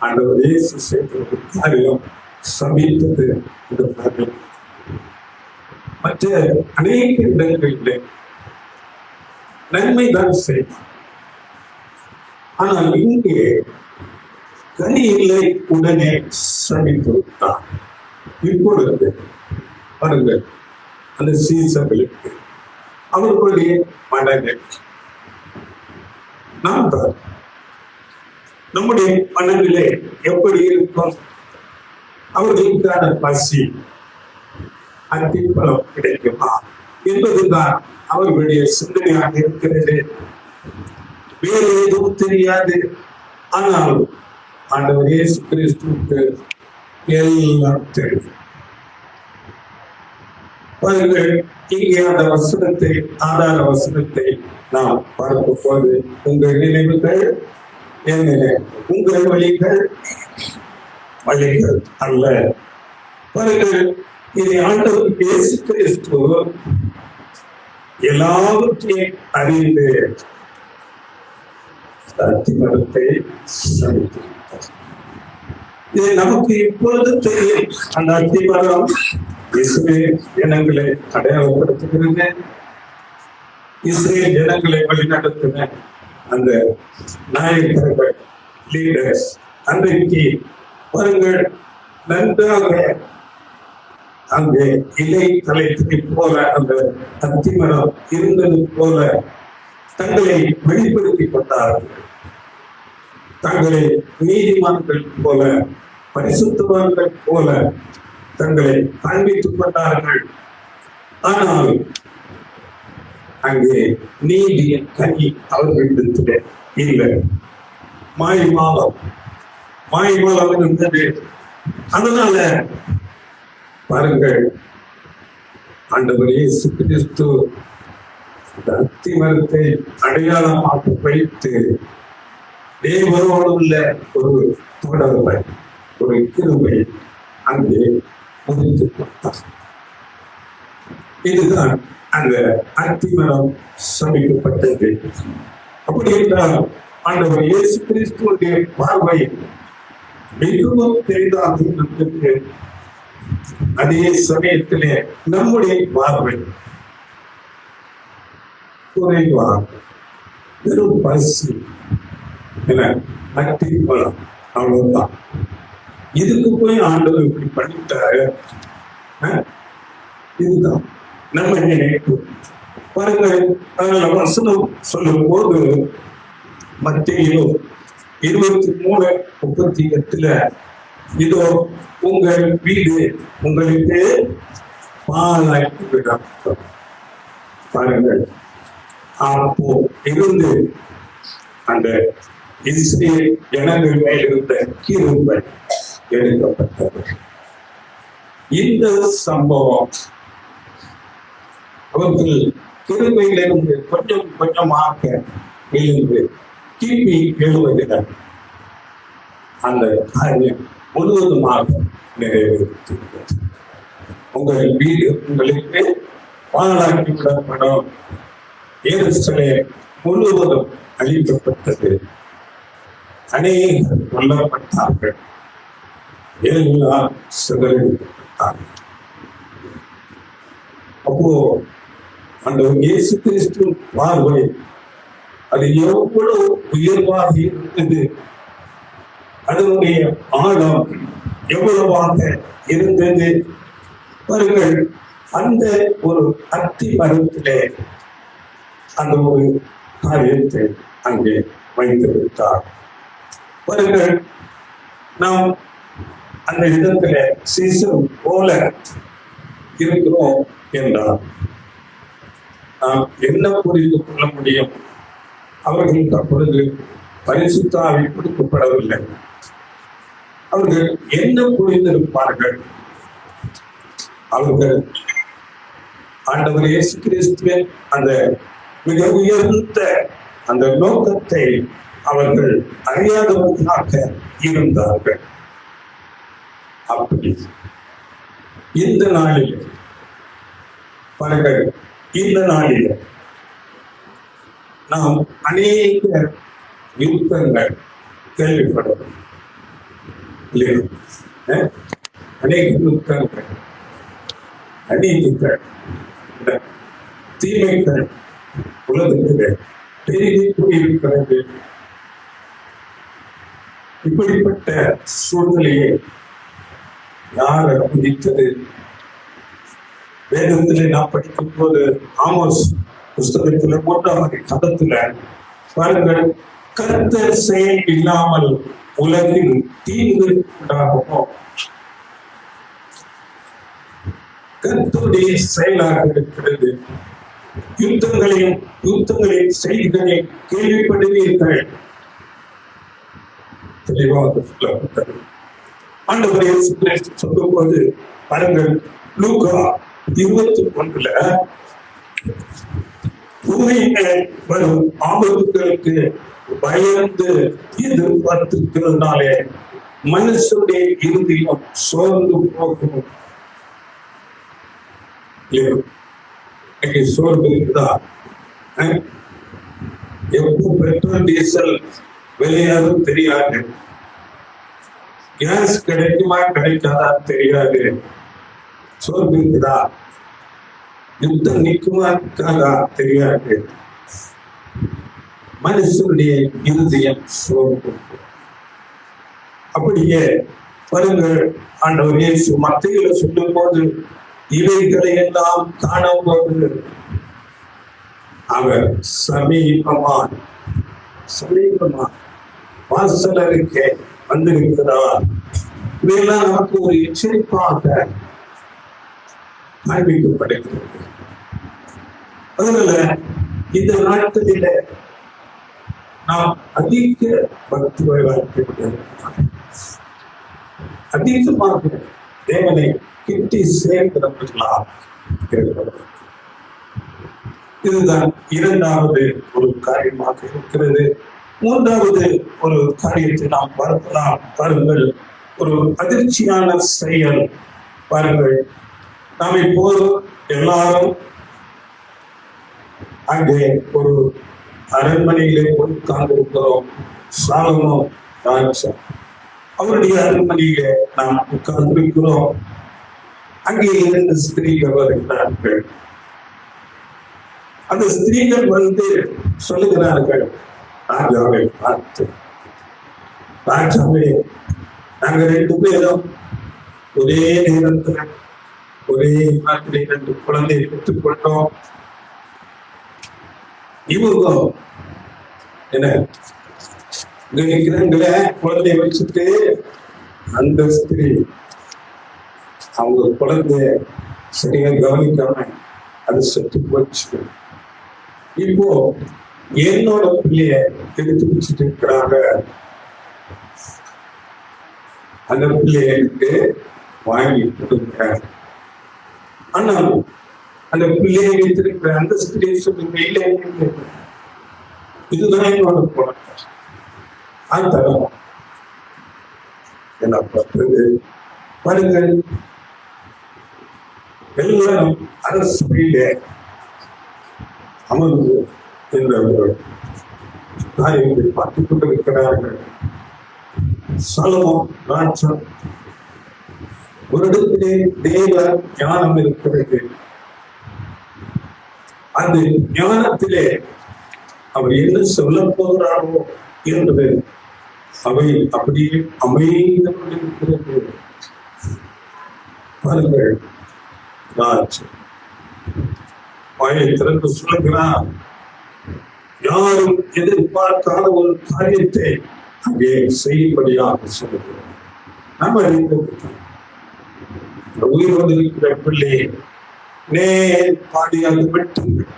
ஆண்டவர் இயேசு செய்த காரியம் சபித்தது. மற்ற அநேக இடங்களில் நன்மைதான் செய்வார், ஆனால் இங்கே கனி இல்லை, உடனே சபித்து விட்டார். இப்பொழுது பாருங்கள், அந்த சீசர்களுக்கு அவர்களுடைய மனநிலை நாம் தான் நம்முடைய மனநிலை எப்படி இருக்கும்? அவர்களுக்கான பசி, அத்திப்பழம் கிடைக்குமா என்பதுதான் அவர்களுடைய சிந்தனையாக இருக்கிறது. வேறு எதுவும் தெரியாது. ஆனால் ஆண்டவர் இயேசு கிறிஸ்துவுக்கு எல்லாம் தெரியும். இங்கே அந்த வசனத்தை, ஆதார வசனத்தை நாம் பார்க்கும் போது, உங்கள் நினைவுகள் என்ன, உங்கள் வழிகள் வழிகள் அல்ல. பாருங்கள், இதை ஆண்டவர் இயேசு கிறிஸ்து எல்லாவற்றையும் அறிந்து அத்திமரத்தை சமைத்தார். இது நமக்கு இப்பொழுது தெரியும். அந்த அத்திமரம் இஸ்ரேல் ஜனங்களை அடையாளப்படுத்துகிறது, இஸ்ரேல் ஜனங்களை வழிநடத்தின அந்த நாயகர்கள், லீடர்ஸ். அன்றைக்கு பாருங்கள், நன்றாக அங்கே இலை தலைத்தை போல அந்த அத்திமரம் இருந்தது போல தங்களை வெளிப்படுத்திக் கொண்டார்கள். தங்களை நீதிமான்கள் போல, பரிசுத்தவான்கள் போல தங்களை காண்பித்துக் கொண்டார்கள். ஆனால் அங்கே நீதியின் கனி அவர்களிடத்திலே இல்லை. மாய்மாலம் இருந்தது. அதனால பாருங்கள், ஆண்டவர் இயேசு கிறிஸ்து அத்திமரத்தை அடையாளமாக வைத்து தேவரோடு உள்ள ஒரு தொடர்பை, ஒரு கிருபை அங்கே முடித்து கொடுத்தார். இதுதான் அந்த அத்திமரம் சமைக்கப்பட்டது. அப்படி என்றால் ஆண்டவர் இயேசு கிறிஸ்துவுடைய பார்வை மிகவும் பெரிதாக இருந்தது. அதே சமயத்திலே நம்முடைய பார்வை குறைவாக, வெறும் பசி என அத்திமரம், அவ்வளவுதான். இதுக்கு போய் ஆண்டவர் இப்படி பண்ணிட்டாரு. இதுதான் நம்ம நினைப்பு. பாருங்கள், அதனால வசனம் சொல்லும் போது மத்தேயு 23:38 இதோ உங்கள் வீடு உங்களுக்கு பாழாக்கி விடும். பாருங்கள், அப்போ இருந்து அந்த இஸ்ரேல் ஜனங்கள் மேல் இருந்த கிருபை எடுக்கப்பட்டது. இந்த சம்பவம் அவர்கள் கிருபையிலிருந்து கொஞ்சம் கொஞ்சமாக எழுந்து கிபி 70 அந்த காரியம் முழுவதுமாக நிறைவேற்றிருக்கிறது. உங்கள் வீடு உங்களுக்கு பாழாக்கி விடப்படும். எருசலேம் முழுவதும் அழிக்கப்பட்டது. அநேகர் கொல்லப்பட்டார்கள், எல்லாம் சிதறடிக்கப்பட்டார்கள். அப்போ அந்த இயேசு கிறிஸ்து பார்வை அது எவ்வளவு உயர்வாக இருந்தது, அதனுடைய ஆழம் எவ்வளவாக இருந்தது. பாருங்கள், அந்த ஒரு அத்தி மரத்திலே அந்த ஒரு காரியத்தை அங்கே வைத்து விட்டார். பாருங்கள், நாம் அந்த இடத்துல சீசன் போல இருக்கிறோம் என்றால் நாம் என்ன புரிந்து கொள்ள முடியும்? அவர்களுக்கு அப்பொழுது பரிசுத்த ஆவி கொடுக்கப்படவில்லை. அவர்கள் என்ன புரிந்திருப்பார்கள்? அவர்கள் ஆண்டவர் இயேசு கிறிஸ்துவின் அந்த மிக உயர்ந்த அந்த நோக்கத்தை அவர்கள் அறியாதவர்களாக இருந்தார்கள். அப்படி இந்த நாளில் பாருங்கள், இந்த நாளில் நாம் அநேக யுத்தங்கள் கேள்விப்படுவோம். அநேக யுத்தங்கள், அநீதிகள், தீமைகள் உலகத்திலே பெருகி கூடியிருக்கிறது. இப்படிப்பட்ட சூழ்நிலையை யார் அனுமதித்தது? வேதத்திலே நாம் படிக்கும் போது ஆமோஸ் புஸ்தகத்துல 3வது கதத்துல பாருங்கள், கர்த்தர் செயல் இல்லாமல் உலகில் தீங்கு உண்டாகுமோ? கர்த்தருடைய செயலாக இருக்கிறது. யுத்தங்களின் செய்திகளையும் கேள்விப்படுவீர்கள். தெளிவாக சொல்லப்பட்டது. ஆண்டவர் இயேசு கிறிஸ்து சொல்லும்போது பாருங்கள், லூக்கா 21 பூமியிலே வரும் ஆபத்துகளுக்கு பயந்து எதிர்பார்த்திருக்கிறதுனாலே மனுஷனுடைய இறுதியும் சோர்ந்து போகும். சோர்வு இருக்குதா? எப்போ பெட்ரோல் டீசல் வெளியாகும் தெரியாது, கேஸ் கிடைக்குமா கிடைக்காதா தெரியாது. சோர்வு இருக்குதா? யுத்தம் நிற்குமா இருக்காதா தெரியாது. மனுஷனுடைய இறுதியம் சோர்வு. அப்படியே பாருங்கள், ஆண்டவர் இயேசு மத்தேயுல சொல்லும் போது இவைகளை எல்லாம் காணும்போது அவர் சமீபமா வாசலருக்கே வந்திருக்கிறார். இவையெல்லாம் நமக்கு ஒரு எச்சரிப்பாக காண்பிக்கப்படுகிறது. அதனால இந்த நாட்களில நாம் அதிக பக்தியை வாழ்க்கை அதிகமாக தேவனை கிட்டி சேர்க்கிறவர்களா இருக்கிறது. இதுதான் 2வது ஒரு காரியமாக இருக்கிறது. 3வது ஒரு காரியத்தை நாம் பார்க்கலாம். பாருங்கள், ஒரு அதிர்ச்சியான செயல். பாருங்கள், நாம் இப்போது எல்லாரும் அங்கே ஒரு அரண்மனையிலே உட்கார்ந்திருக்கிறோம். சாலமோன் ராஜா அவருடைய அரண்மனையிலே நாம் உட்கார்ந்திருக்கிறோம். அங்கே 2 ஸ்திரீகள் வருகிறார்கள். அந்த ஸ்திரீகள் வந்து சொல்லுகிறார்கள், ராஜாவை பார்த்து, ராஜாவே, நாங்க 2 பேரும் ஒரே நேரத்தில் ஒரே மாதிரி 2 குழந்தையை பெற்றுக்கொண்டோம். இவங்க என்ன நினைக்கிறாங்கள, குழந்தைய வச்சுட்டு அந்த ஸ்திரீ அவங்க குழந்தைய சரியா கவனிக்காம அது செத்து போச்சு. இப்போ என்னோட பிள்ளைய எடுத்து வச்சுட்டு இருக்கிறாங்க. அந்த பிள்ளைய எனக்கு வாங்கி கொடுக்குறேன். ஆனால் அந்த பிள்ளையை வைத்திருக்கிற அந்த ஸ்திரீ சொல்லுங்க, இல்லை, இதுதான் என்னோட குழந்தை. அந்த என்ன பண்றது? பாருங்கள், எல்லாரும் அரசபையிலே அமர்ந்து என்ற காரியத்தை பார்த்துக் கொண்டிருக்கிறார்கள். சாலமோன் ராஜா ஒரு இடத்திலே தேவ ஞானம் இருக்கிறது. அந்த ஞானத்திலே அவர் என்ன சொல்ல போகிறாரோ என்பது அவை அப்படியே அமைந்து கொண்டிருக்கிறது. பாருங்கள், ராஜ் வாயை திறந்து சொல்லுகிறார். யாரும் எதிர்பார்க்காத ஒரு காரியத்தை அங்கே செய்யும்படியாக சொல்லுகிறோம். நம்ம உயிரோடு இருக்கிற பிள்ளை நேர் பாடியாக வெட்டுங்கள்,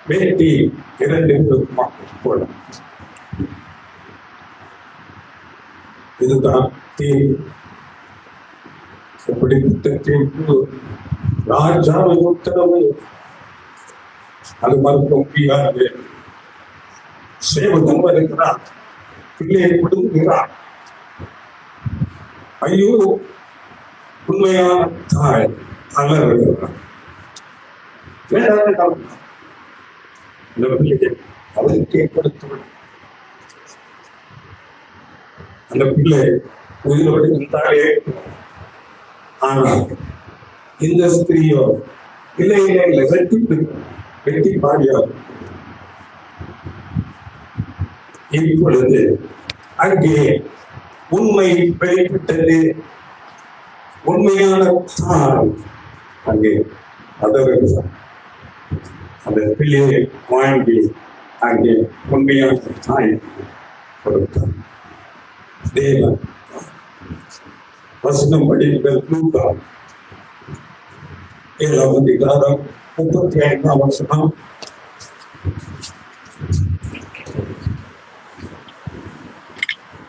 வேட்டி 2 விதமா போட. இதுதான் தீர்வு. எப்படிப்பட்ட தீர்ப்பு? ராஜாவை உத்தரவு அது மறுக்க முடியாது. சேவகன் வருகிறார், பிள்ளையை கொடுக்கிறார். ஐயோ, உண்மையான தாய் அலறுகிறார். வேண்டாம், இந்த பிள்ளையை அவருக்கே கொடுத்துவிடும். அந்த பிள்ளை உயிரோடு இருந்தாலே. ஆனால் இந்த ஸ்திரீயோ இல்லை வெட்டி பாடியோ. இப்பொழுது அங்கே உண்மை வெளிப்பட்டது. உண்மையான தாய் அங்கே அதற்கார். அந்த பிள்ளையை வாங்கி அங்கே உண்மையான தாய் கொடுத்தார். தேவன் வசனம் படிங்கள். லூக்கா 7ஆம் அதிகாரம் 35ஆம் வசனம்.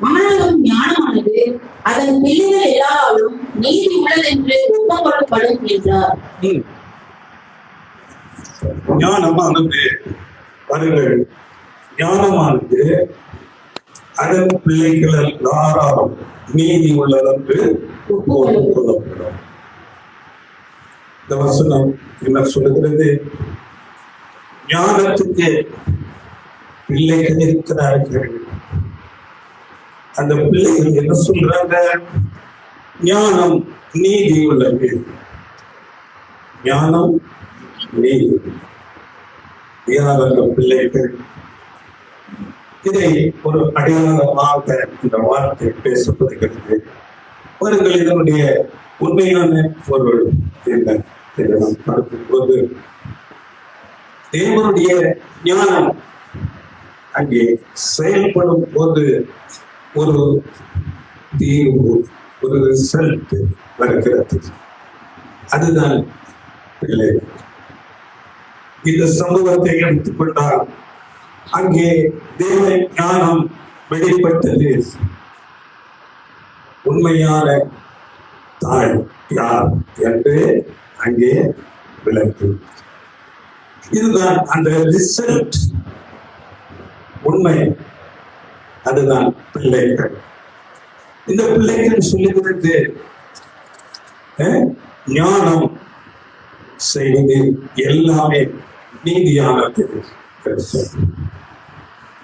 ஆனாலும் ஞானமானது அதன் பிள்ளைகள் எல்லாரும் நீதி உள்ளதென்று ஒப்புக்கொள்ளப்படும் என்றார். ஞானமானது பாருங்கள், ஞானமானது அதன் பிள்ளைகள் எல்லாரும் நீதி உள்ளதென்று ஒப்புக்கொள்ளப்படும். இந்த வசனம் என்ன சொல்லுகிறது? ஞானத்துக்கு பிள்ளைகள் இருக்கிறார்கள். அந்த பிள்ளைகள் என்ன சொல்றாங்க? ஞானம் நீதி உள்ளது. ஞானம் நீதி. யார் அந்த பிள்ளைகள்? இதை ஒரு அடையாளமாக இந்த வார்த்தை பேசப்படுகிறது. அவர்கள் இதனுடைய உண்மையான பொருள் என்ன என்று நாம் பார்க்கும் போது, தேவனுடைய ஞானம் அங்கே செயல்படும் போது ஒரு தீர்வு, ஒரு ரிசல்ட் வருகிறது. அதுதான் பிள்ளை. இந்த சமூகத்தை எடுத்துக்கொண்டால் அங்கே தேவ ஞானம் வெளிப்பட்டது. உண்மையான தாய் யார் என்று அங்கே விளக்கு. இதுதான் அந்த ரிசல்ட், உண்மை. அதுதான் பிள்ளைகள். இந்த பிள்ளைகள் சொல்லுகிறது ஞானம் செய்வது எல்லாமே நீதியானது.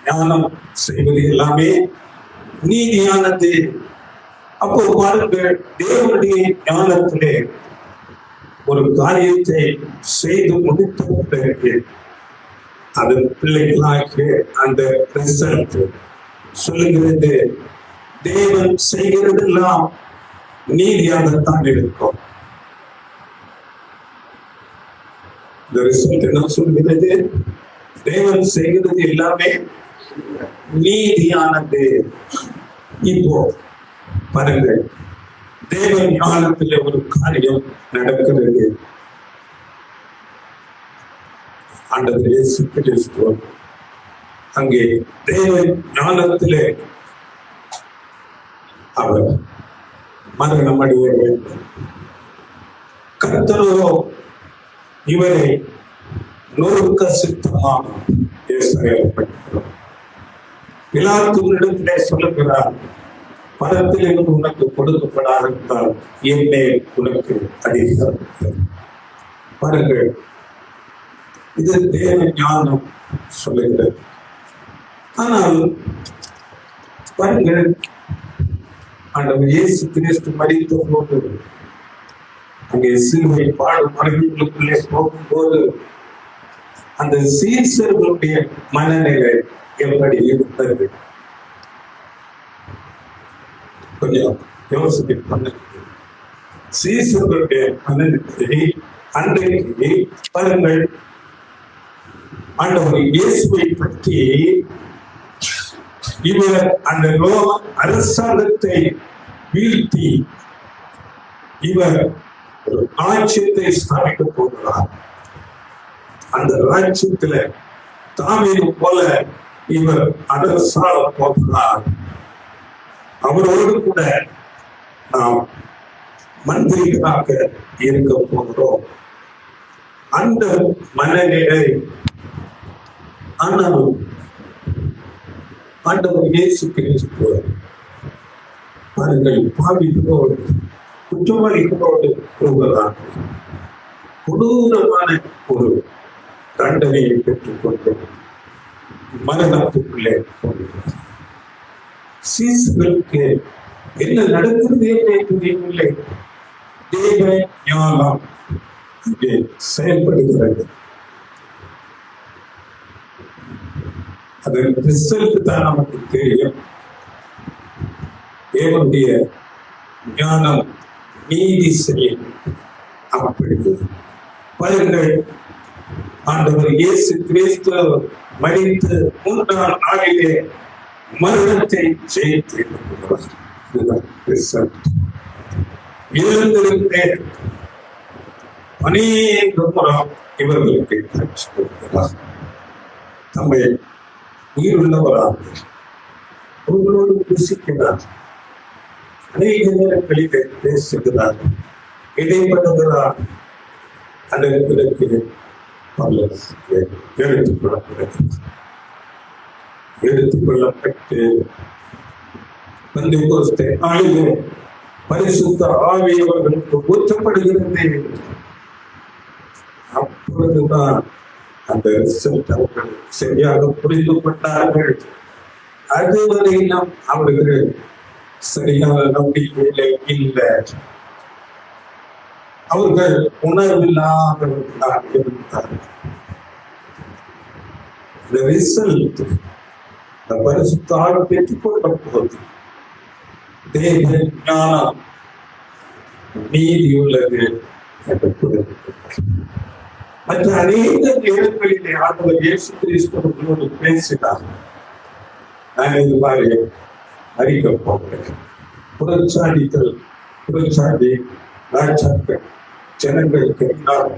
ஞானம் செய்வது எல்லாமே நீதியானது. அப்போ பாருங்கள், தேவனுடைய ஞானத்திலே ஒரு காரியத்தை செய்து முடித்த பிறகு அது பிள்ளைகளாக அந்த ரிசல்ட் சொல்லுகிறது. தேவன் செய்கிறதெல்லாம் நீதியாகத்தான் இருக்கும். இந்த ரிசல்ட் என்ன சொல்கிறது? தேவன் செய்கிறது எல்லாமே நீதியானது. இப்போ பாருங்கள், தேவன் ஞானத்திலே ஒரு காரியம் நடக்கிறது. ஆண்டவர் இயேசு கிறிஸ்து அங்கே தேவன் ஞானத்திலே அவர் மரணம் அடைய வேண்டும். கர்த்தரோ இவரை நொறுக்க சித்தமாக பிலாத்துவிடத்திலே சொல்லுகிறார், பரத்தில் இருந்து உனக்கு கொடுக்கப்படாவிட்டால் என்னே உனக்கு அதிகாரம். பாருங்கள், இது தேவ ஞானம் சொல்லுகிறது. ஆனால் பாருங்கள், ஆண்டவர் இயேசு கிறிஸ்து மரித்த போது அங்கே சிலுவை பாடும் மனிதர்களுக்குள்ளே போகும்போது அந்த சீசர்களுடைய மனநிலை எப்படி இருந்தது? கொஞ்சம் யோசனை பண்ணுங்க. சீசர்களுடைய மனநிலை அன்றைக்கு பாருங்கள், ஆண்டவர் இயேசுவை பற்றி இவர் அந்த ரோம அரசாங்கத்தை வீழ்த்தி இவர் ஒரு ஆட்சியத்தை ஸ்தாபிக்க போகிறார். அந்த ராஜ்யத்துல தாவீது போல இவர் அரசாள போகிறார். அவரோடு கூட நாம் மந்திரிகளாக இருக்க போகிறோம். அந்த மனநிலை ஆனால் ஆண்டவர் இயேசு கிறிஸ்து அவர்கள் பாவிகளோடு குற்றவாளிகளோடு போகிறார். கொடூரமான ஒரு தண்டனையை பெற்றுக்கொண்டு மரணத்துக்குள்ளே போகிறார். சீசுகளுக்கு என்ன நடக்கிறது என்றே புரியவில்லை. தேவ ஞானம் இங்கே செயல்படுகிறது. அதன் ரிசல்ட் தான் நமக்கு தெரியும். தேவனுடைய ஞானம் நீதி செய்யும். அப்படி பாருங்கள், ஆண்டவர் இயேசு கிறிஸ்து மரித்து 3ஆம் நாளிலே மரணத்தை ஜெயித்து எழுந்திருந்தேன். அநேக முறம் இவர்களுக்கு தம்மை உயிருள்ளவராக அவர்களோடு புசிக்கிறார். அநேக நேரங்களிலே பேசுகிறார், இடைப்படுகிறார். அதன் பிறகு எடுத்துக்கொள்ளப்பட்டு பெந்தெகோஸ்தே நாளிலே பரிசுத்த ஆவி அவர்களுக்கு ஊற்றப்படுகிறது. அப்பொழுதுதான் அந்த ரிசல்ட் அவர்கள் சரியாக புரிந்து கொண்டார்கள். அதுவரையிலும் அவர்கள் சரியான நம்பிக்கையிலே இல்லை. அவர்கள் உணர்வில்லாதவர்களாக இருந்தார்கள். இந்த ரிசல்ட் இந்த பரிசுத்த ஆவி பெற்றுக் கொண்ட போது தேவ ஞானம் நீதி உள்ளது என்று கூறப்பட்டது. மற்ற அநேக நேரங்களிலே ஆண்டவர் இயேசு கிறிஸ்துவோடு பேசினார். நான் இது மாதிரி அறிக்க போகிறேன். புறச்சாடி ராஜாக்கள் ஜனங்களுக்கு நான்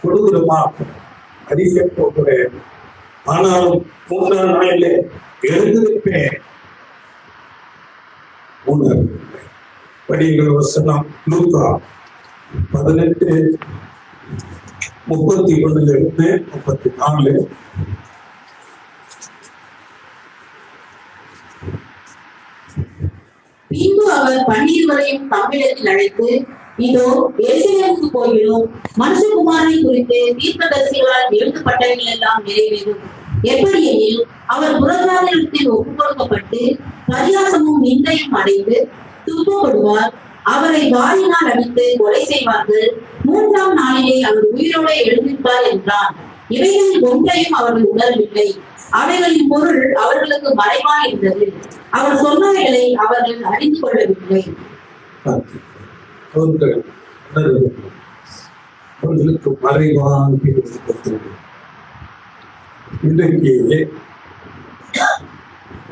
கொடூரமாக அறிய போகிறேன். ஆனாலும் 3ஆம் நாளிலே எழுந்திருப்பேன். உணர்வில்லை. படிங்கள் வசனம் லூக்கா 18:31-34. பின்பு அவர் 12 தம்மிடத்தில் அழைத்து, இதோ எருசலேமுக்கு போகிறோம், மனுஷகுமாரனை குறித்து தீர்க்கதரிசிகளால் எழுதப்பட்டவைகள் எல்லாம் நிறைவேறும். எப்படியெனில் அவர் புறஜாதிகளிடத்தில் ஒப்புக் கொடுக்கப்பட்டு பரியாசமும் நிந்தையும் அடைந்து துன்பப்படுவார். அவரை வாரினால் அடித்து கொலை செய்வார்கள். 3ஆம் நாளிலே அவர் உயிரோடு எழுந்திருப்பார் என்றார். இவைகளில் ஒன்றையும் அவர்கள் உணரவில்லை. அவைகளின் பொருள் அவர்களுக்கு மறைவாய் இருந்தது. அவர் சொன்னவைகளை அவர்கள் அறிந்து கொள்ளவில்லை. அவர்களுக்கு மறைவாக இன்றைக்கு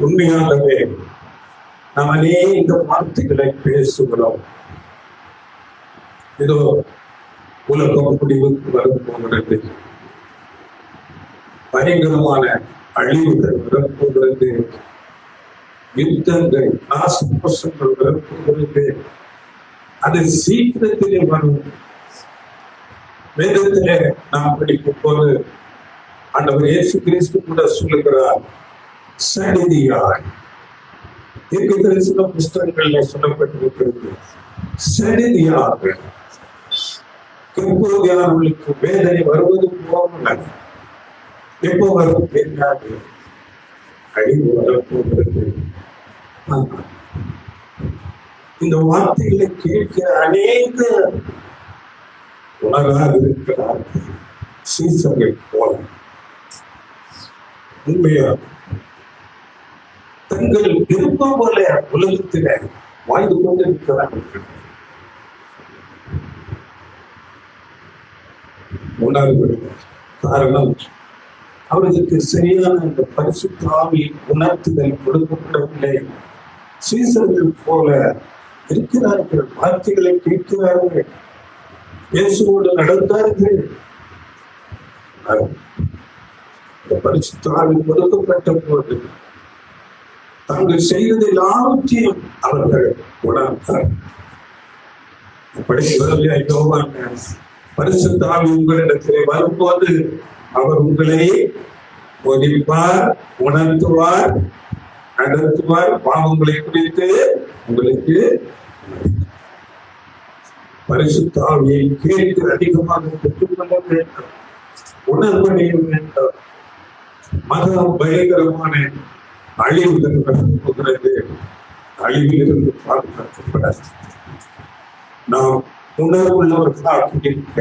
உண்மையாகவே நாம் அநேக வார்த்தைகளை பேசுகிறோம். ஏதோ உலகம் முடிவுக்கு வரப்போகிறது, பயங்கரமான அழிவுகள் வரப்போகிறது, யுத்தங்கள் நாசமோசங்கள் வரப்போகிறது. அது சீக்கிரத்திலே வரும். வேதத்திலே நாம் படிக்கும் போது ஆண்டவர் இயேசு கிறிஸ்து கூட சொல்லுகிறார், சடிதியாய். தீர்க்க தரிசன புஸ்தகங்கள்ல சொல்லப்பட்டிருக்கிறது, சடிதியாக கர்ப்பவதியானவர்களுக்கு வேதனை வருவது போல எப்போ வரும் தெரியாது, அழிவு வரப்போகிறது. இந்த வார்த்தைகளை கேட்க அநேக உணராது இருக்கிறார்கள். சீசர்கள் போல உண்மையா தங்கள் விருப்பம் போல உலகத்தில வாழ்ந்து கொண்டிருக்கிறார்கள். உணர்வு காரணம் அவர்களுக்கு சரியான இந்த பரிசுத்த ஆவி உணர்த்துதல் கொடுக்கப்படவில்லை. சீசர்கள் போல இருக்கிறார்கள், வார்த்தைகளை கேட்கிறார்கள், இயேசுவோடு நடந்தார்கள். பரிசுத்த ஆவி கொடுக்கப்பட்ட போது தாங்கள் செய்தது எல்லாவற்றையும் அவர்கள் உணர்ந்தார். அப்படி பரிசுத்த ஆவி உங்களிடத்திலே வரும்போது அவர் உங்களை ஒதுப்பார், உணர்த்துவார், நடத்துவார். பாவங்களை குறித்து உங்களுக்கு பரிசுத்த ஆவியை கேட்டு அதிகமாக பெற்றுக்கொள்ள வேண்டும், உணர்வடைய வேண்டும். மதம் பயங்கரமான அழிவுகள் போகிறது. அழிவிலிருந்து பாதுகாக்கப்பட நாம் உணர்வுள்ளவர்களாக இருக்க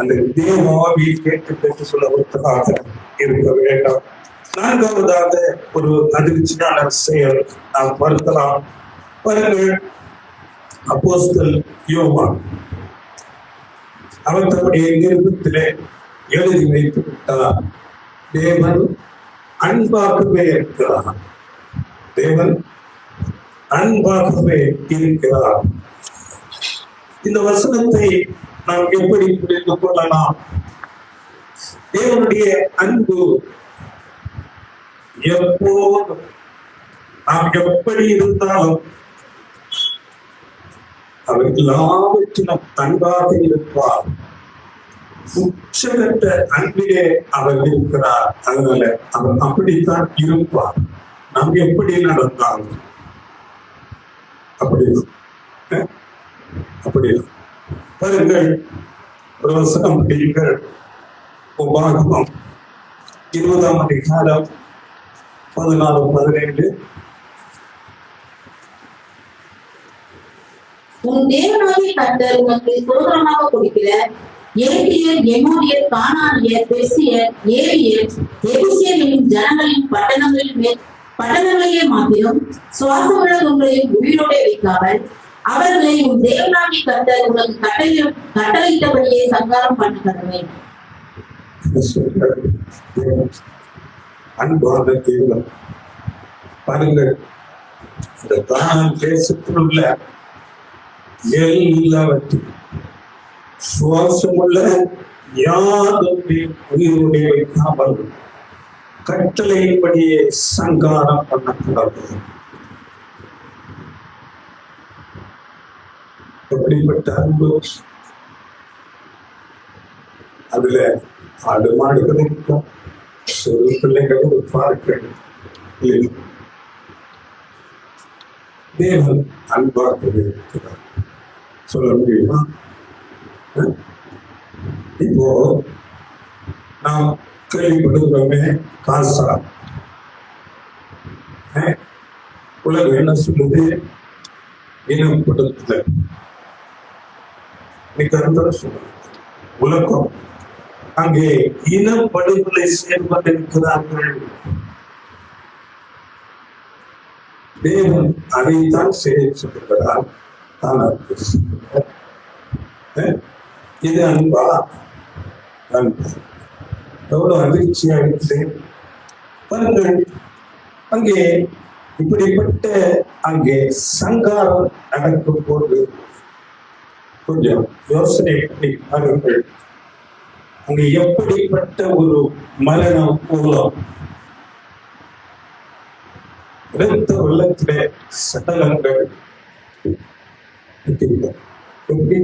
அந்த தேவாவியை கேட்டு பெற்று சொல்லவர்களாக இருக்க வேண்டும். நான்காவதாக ஒரு அதிர்ச்சியான செயல் நாம் பார்க்கலாம். பாருங்கள், அப்போஸ்தலன் யோவான் அவர் தம்முடைய நிருபத்திலே எழுதி வைத்து விட்டார், தேவன் அன்பாகவே இருக்கிறார். தேவன் அன்பாகவே இருக்கிறார். இந்த வசனத்தை நாம் எப்படி புரிந்து கொள்ளலாம்? தேவனுடைய அன்பு எப்போதும் நாம் எப்படி இருந்தாலும் அவர் எல்லாவற்றிலும் அன்பாக இருப்பார். உச்சகட்ட அன்பிலே அவர் இருக்கிறார். அதனால அவர் அப்படித்தான் இருப்பார். நாம் எப்படி நடந்தாலும் அப்படிதான். பாருங்கள், ஒரு வசனம் படியுங்கள். உபாகமம் 20ஆம் அதிகாரம் 14-17. உன் தேவனாகிய கர்த்தர் உனக்கு சுதந்திரமாக கொடுக்கிற ஏத்தியர், எமோரியர், கானானியர், பெர்சியர், ஏவியர், எபூசியர் என்னும் ஜனங்களின் பட்டணங்களையே மாத்திரம் சுவாசமுள்ள உங்களையும் உயிரோடு வைக்காமல் அவர்களை உன் தேவனாகிய கர்த்தர் உனக்கு கட்டளையிட்டபடியே சங்காரம் பண்ணுகிறேன். அன்பான தேவன், பாருங்கள், இந்த கானான் தேசத்தில் உள்ள எல்லாவற்றையும் சுவாசமுள்ள யாருமே உயிரோடு வைக்காமல் கட்டளையின்படியே சங்காரம் பண்ணக்கூடாது. எப்படிப்பட்ட அன்பு! அதுல ஆடு மாடுகள் இருக்கும், சிறு பிள்ளைகள் இருப்பார்கள். தேவன் அன்பாகவே இருக்கிறார். சொல்ல முடியுமா? இப்போ நாம் கேள்விப்படுகிறோமே, காசா உலகம் என்ன சொல்லுது? இனப்படுத்துதல். உலகம் அங்கே இனப்படுகொலை செய்வதற்கிறார்கள். தேவன் அதைத்தான் செய்ய சொல்லுகிறார். இது அன்பா? அன்பு எவ்வளவு அதிர்ச்சியா இருக்குது பாருங்கள். அங்கே இப்படிப்பட்ட அங்கே சங்காரம் நடக்கும் போது கொஞ்சம் யோசனை பண்ணி பாருங்கள். அங்கே எப்படிப்பட்ட ஒரு மரணம் மூலம் இரத்த வெள்ளத்திலே சடலங்கள் எப்படி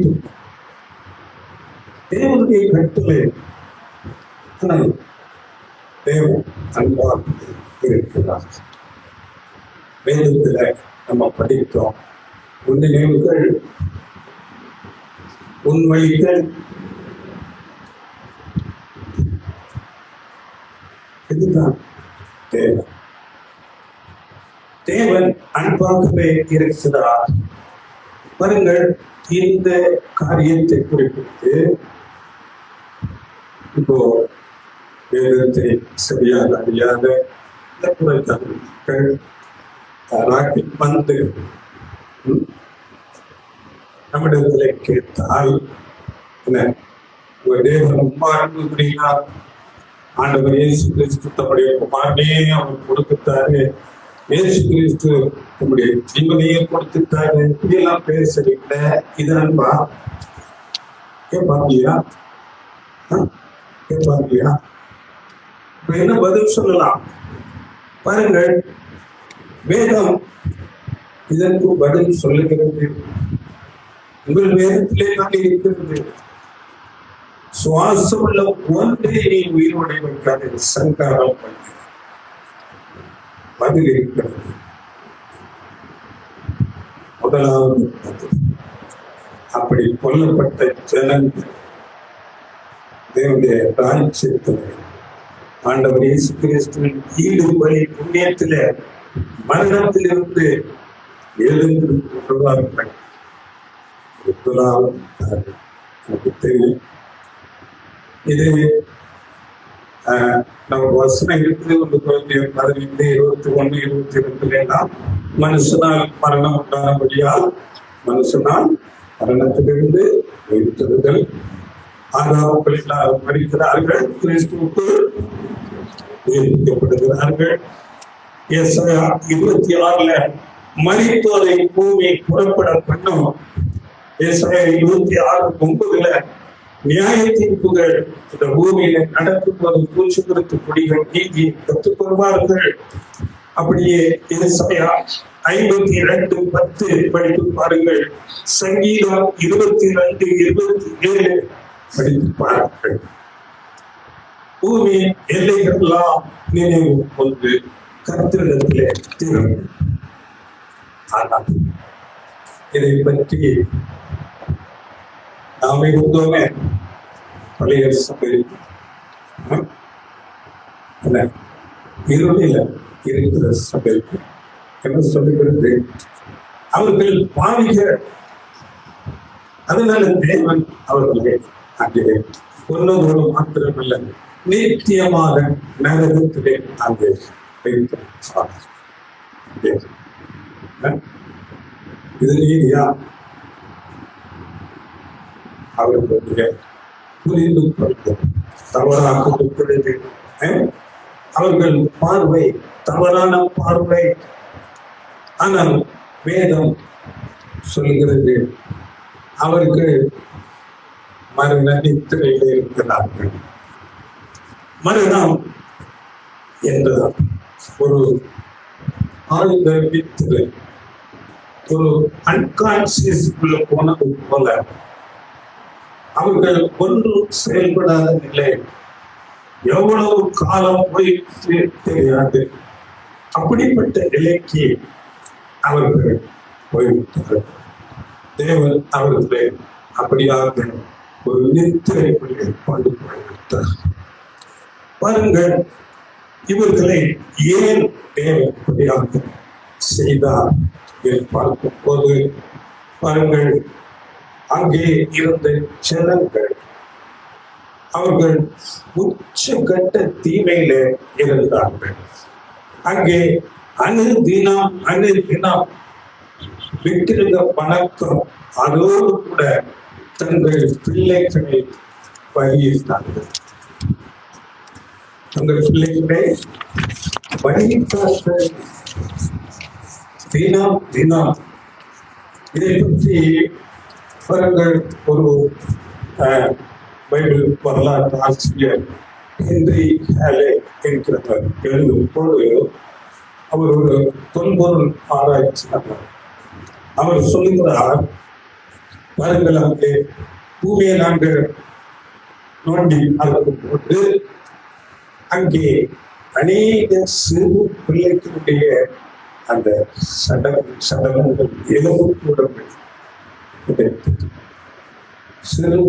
தேவனுடைய கட்டளை. தேவன் அன்பாக இருக்கிறார். வேதத்துல நம்ம படித்தோம், உன் நினைவுகள் உன் வழிகள். இதுதான் தேவன். தேவன் அன்பாகவே இருக்கிறார். பாருங்கள், இந்த காரியத்தை குறிப்பிட்டு இப்போ வேதத்தை சரியாக அறியாத வந்து நம்மிடத்துல கேட்டால் தேவன் ரொம்ப அன்பு புரிகிறார், ஆண்டவர் இயேசு கிறிஸ்து தம்முடைய குமாரனே அவர் கொடுத்துட்டாரு, இயேசு கிறிஸ்து நம்முடைய ஜீவனையே கொடுத்துட்டாரு, இப்படியெல்லாம் பேசுறீங்க. இது அன்பா? பாத்தியா? கேட்பாங்க இல்லையா? இப்ப என்ன பதில் சொல்லலாம் பாருங்கள். வேதம் இதற்கு பதில் சொல்லுகிறது. உங்கள் வேதத்திலே தான் இருக்கிறது. சுவாசம் உள்ள ஒன்றை நீ உயிரோடை வைக்காது, சங்காரம் பண்ண பதில் இருக்கிறது. முதலாவது பதில். அப்படி கொல்லப்பட்ட ஜனங்கள் தேவனுடைய ராஜ்யத்தில் ஆண்டவர் இயேசு கிறிஸ்துவின் ஈடு பலி புண்ணியத்தில மரணத்திலிருந்து எழுந்து கொள்வார்கள். எனக்கு தெரியும். இது நம்ம வசனம் இருக்குது. 15, 21, 22 மனுஷனால் மரணம் உண்டானபடியால் மனுஷனால் மரணத்திலிருந்து உயிர்த்தெழுதல். ஆதாரங்கள் மரிக்கிறார்கள், கிறிஸ்துவுக்கு உயிர்ப்பிக்கப்படுகிறார்கள். ஏசாயா 26 மரித்தோரை பூமி புறப்பட பண்ணும். ஏசாயா 26:9 நியாய தீர்ப்புகள் இந்த பூமியில நடக்கும்போது பூச்சி குறித்து குடிகள் நீங்கி கற்றுக்கொள்வார்கள். அப்படியே ஏசாயா 52:10 படித்து பாருங்கள். சங்கீதம் 22:27 படித்து பாருங்கள். பூமி எல்லைகள்லாம் நினைவு கொண்டு கர்த்தரிடத்திலே திரும்பும். ஆனால் இதை பற்றி நாம இருந்தோமே பழைய சபை இருளில இருக்கிற சபைக்கு என்ன சொல்லுகிறது? அவர்கள் பாவிகள். அதனால தேவன் அவர்களை அங்கே கொன்னதோடு மாத்திரமல்ல, நித்தியமாக நரகத்திலே அங்கே வைத்தார். இது நீதியா? அவர்களுடைய புரிந்து கொள்ளும் தவறாக இருக்கிறது. அவர்கள் பார்வை தவறான பார்வை. ஆனால் வேதம் சொல்லுகிறது அவர்கள் மரண நித்திரையிலே இருக்கிறார்கள். மரணம் என்றால் ஒரு ஆழ்ந்த நித்திரை, ஒரு அன்கான்சியஸ் உள்ள போனது போல அவர்கள் ஒன்றும் செயல்படாத நிலை. எவ்வளவு காலம் போயிட்டு தெரியாது. அப்படிப்பட்ட நிலைக்கு அவர்கள் போய்விட்டார்கள். தேவன் அவர்களை அப்படியாக ஒரு நித்திரைக்குள்ளே கொண்டு போய்விட்டார். பாருங்கள், இவர்களை ஏன் தேவன் அப்படியாக செய்தார் என்று பார்க்கும் போது பாருங்கள், அங்கே இருந்த ஜனங்கள் அவர்கள் உச்சகட்ட தீமையில இருந்தார்கள். அங்கே அனுதினம் விட்டிருந்த பணக்கம் அதோடு கூட தங்கள் பிள்ளைகளை பலியிட்டார்கள். தங்கள் பிள்ளைகளை பலியிட்டார்கள். தினம் இதை பற்றி பாருங்கள். ஒரு பைபிள் வரலாற்று ஆசிரியர் ஹென்றி ஹேலே என்கிறவர் எழுதும் பொழுது அவர் ஒரு தொல்பொருள் ஆராய்ச்சியாளர். அவர் சொல்லுகிறார், பாருங்கள், அங்கே பூமியை நாங்கள் நோண்டி பார்க்கும் போது அங்கே அநேக சிறு பிள்ளைகளுடைய அந்த சடலங்கள் எலும்பு கூடங்கள் சிறு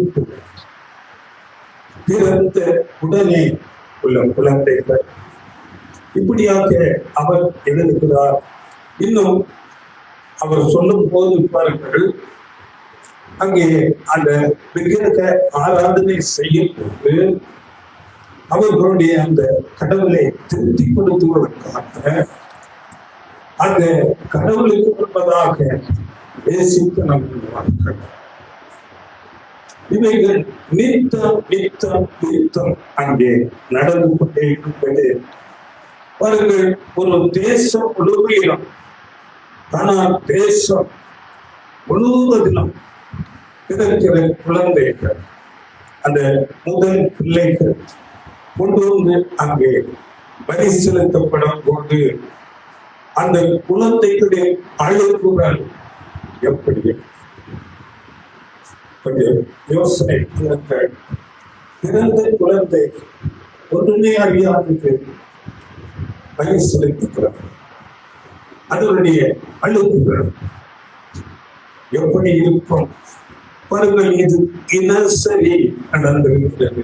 பிறந்த உடனே உள்ள குழந்தைகள். இப்படியாக அவர் எழுதுகிறார். இன்னும் அவர் சொல்லும் போது பாருங்கள், அங்கே அந்த விக்கிரக ஆராதனை செய்யும் போது அவர்களுடைய அந்த கடவுளை திருப்திப்படுத்துவதற்காக அந்த கடவுளுக்கு முன்பதாக நேசித்து நம்புவார்கள். இவைகள் நித்தம் அங்கே நடந்து கொண்டே இருப்பது. பாருங்கள், ஒரு தேசம் முழுவதிலும், ஆனால் தேசம் முழுவதிலும் பிறக்கிற குழந்தைகள் அந்த முதல் பிள்ளைகள் கொண்டு வந்து அங்கே பலி செலுத்தப்படும் போது அந்த குழந்தைகளுடைய அழுகுகள் எப்படி யோசனை குழந்தை பிறந்த குழந்தை ஒன்றுமே அறியாதது பலி செலுத்துகிறார். அதனுடைய அழுகுகள் எப்படி இருக்கும் பாருங்கள். இது தினசரி நடந்திருக்கிறது.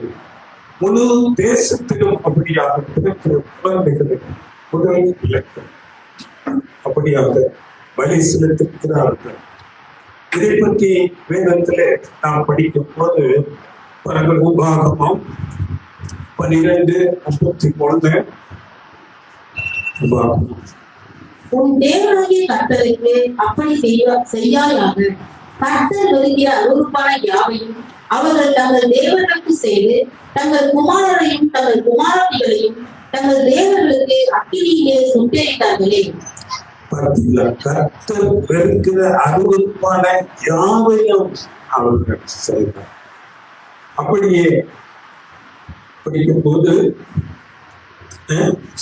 முழு தேசத்திலும் அப்படியாக பிறக்கிற குழந்தைகளை முதல் இலக்கம் அப்படியாக பலி செலுத்துகிறார்கள். இதை பற்றி வேதத்திலே நாம் படிக்கும் போது பாருங்கள், உபாகமம் 12:33 உன் தேவனாகிய கர்த்தருக்கு அப்படி செய்யாயாக. கர்த்தர் வருகிற அருவருப்பான யாவையும் அவர்கள் தங்கள் தேவர்களுக்கு செய்து தங்கள் குமாரரையும் தங்கள் குமாரத்திகளையும் தங்கள் தேவர்களுக்கு அக்கினியிலே சுட்டெரித்தார்களே. கர்த்தர் வெறுக்கிற அருவருப்பான யாவையும் அவர்கள் செய்தார். அப்படியே படிக்கும் போது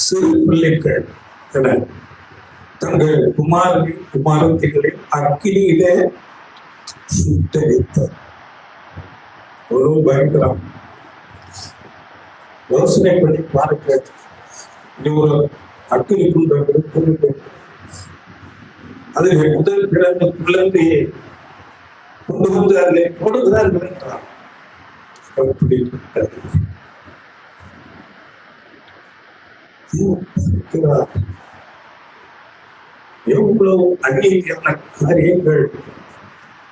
சிறு பிள்ளைகள் தங்கள் குமாரத்திகளை அக்கினியிலே சுட்டரித்தார். ஒரு பயங்கரம். யோசனை பண்ணி பார்க்க ஒரு அக்கினி குண்டு அது முதல் பிறந்த குழந்தையை கொண்டு வந்து அதில் போடுகிறார்கள் என்றார். எவ்வளவு அநீதியான காரியங்கள்,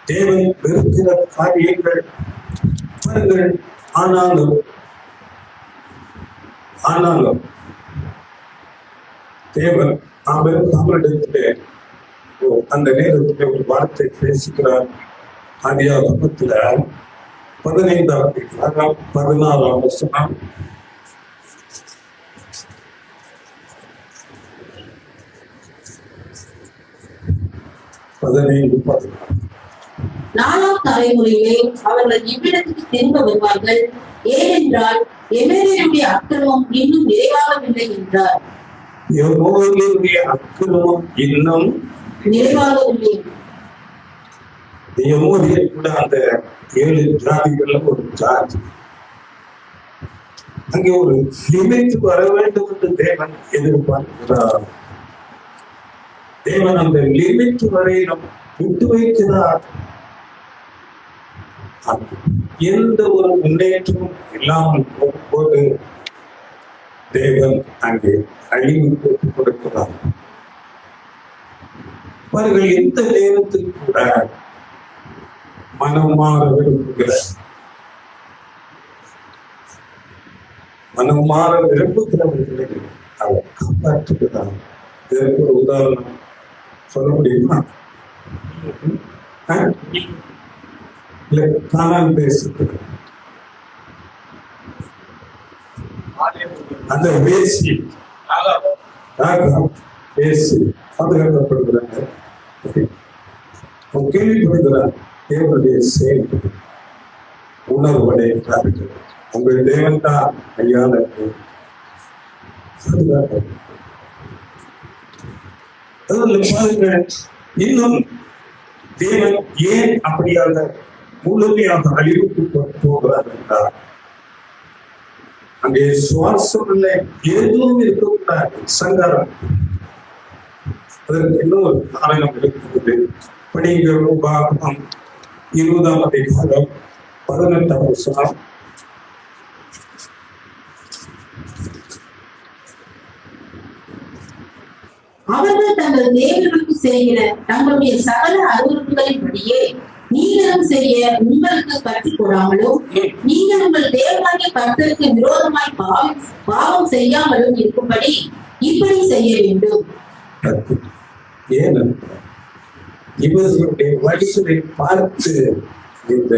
தேவன் வெறுக்கிற காரியங்கள். ஆனாலும் தேவன் அவரிடத்திலே அந்த நேரத்தில் ஒரு வார்த்தை பேசுகிறார். ஆதியாகமத்தில் 15:16 வசனம். நாலாம் தலைமுறையிலே அவர்கள் இவ்விடத்துக்கு திரும்ப வருவார்கள், ஏனென்றால் எமேரியருடைய அக்கிரமம் இன்னும் நிறைவாகவில்லை என்றார். அக்கிரமம் இன்னும் நிறைவாகவில்லை. கூட அந்த 7 ஜாதிகள்ல ஒரு ஜாதி. அங்கே ஒரு லிமிட் வர வேண்டும் என்று தேவன் எதிர்பார்க்கிறார். தேவன் அந்த லிமிட் வரை நம் விட்டு வைக்கிறார். எந்த ஒரு முன்னேற்றமும் இல்லாமல் போகும்போது தேவன் அங்கே அழிவு போட்டு கொடுக்கிறார். அவர்கள் எந்த நேரத்தில் கூட மனம் மாற விரும்புகிறவர்களை அவர் காப்பாற்றுகிறார். இதற்கு ஒரு உதாரணம் சொல்ல முடியுமா? கானான் தேசத்துக்கு அந்த வேசி பாதுகாக்கப்படுகிறாங்க. கேள்விப்படுகிறார் தேவனுடைய செயல் உணர்வு அடைகிறார்கள். உங்கள் தேவன் தான் ஐயாத பாருங்கள். இன்னும் தேவன் ஏன் அப்படியாக முழுமையாக அழிவுக்கு போகிறார் என்றார். அங்கே சுவாசம் இல்லை, எதுவும் இருக்கக்கூடாது, சங்காரம். அதற்கு இன்னொரு காரணம் இருக்கிறது. படிங்கள் உபாகமம் 20ஆம் அதிகாரம் 18ஆம் வசனம். அவர்கள் தங்கள் தேவர்களுக்கு செய்கிற தங்களுடைய சகல அருவருப்புகளின்படியே நீங்களும் செய்ய உங்களுக்கு கற்றுக் கொள்ளாமலும், நீங்கள் உங்கள் தேவனாகிய கர்த்தருக்கு விரோதமாய் பாவம் செய்யாமலும் இருக்கும்படி இப்படி செய்ய வேண்டும். இவர்களுடைய வழிகளை பார்த்து இந்த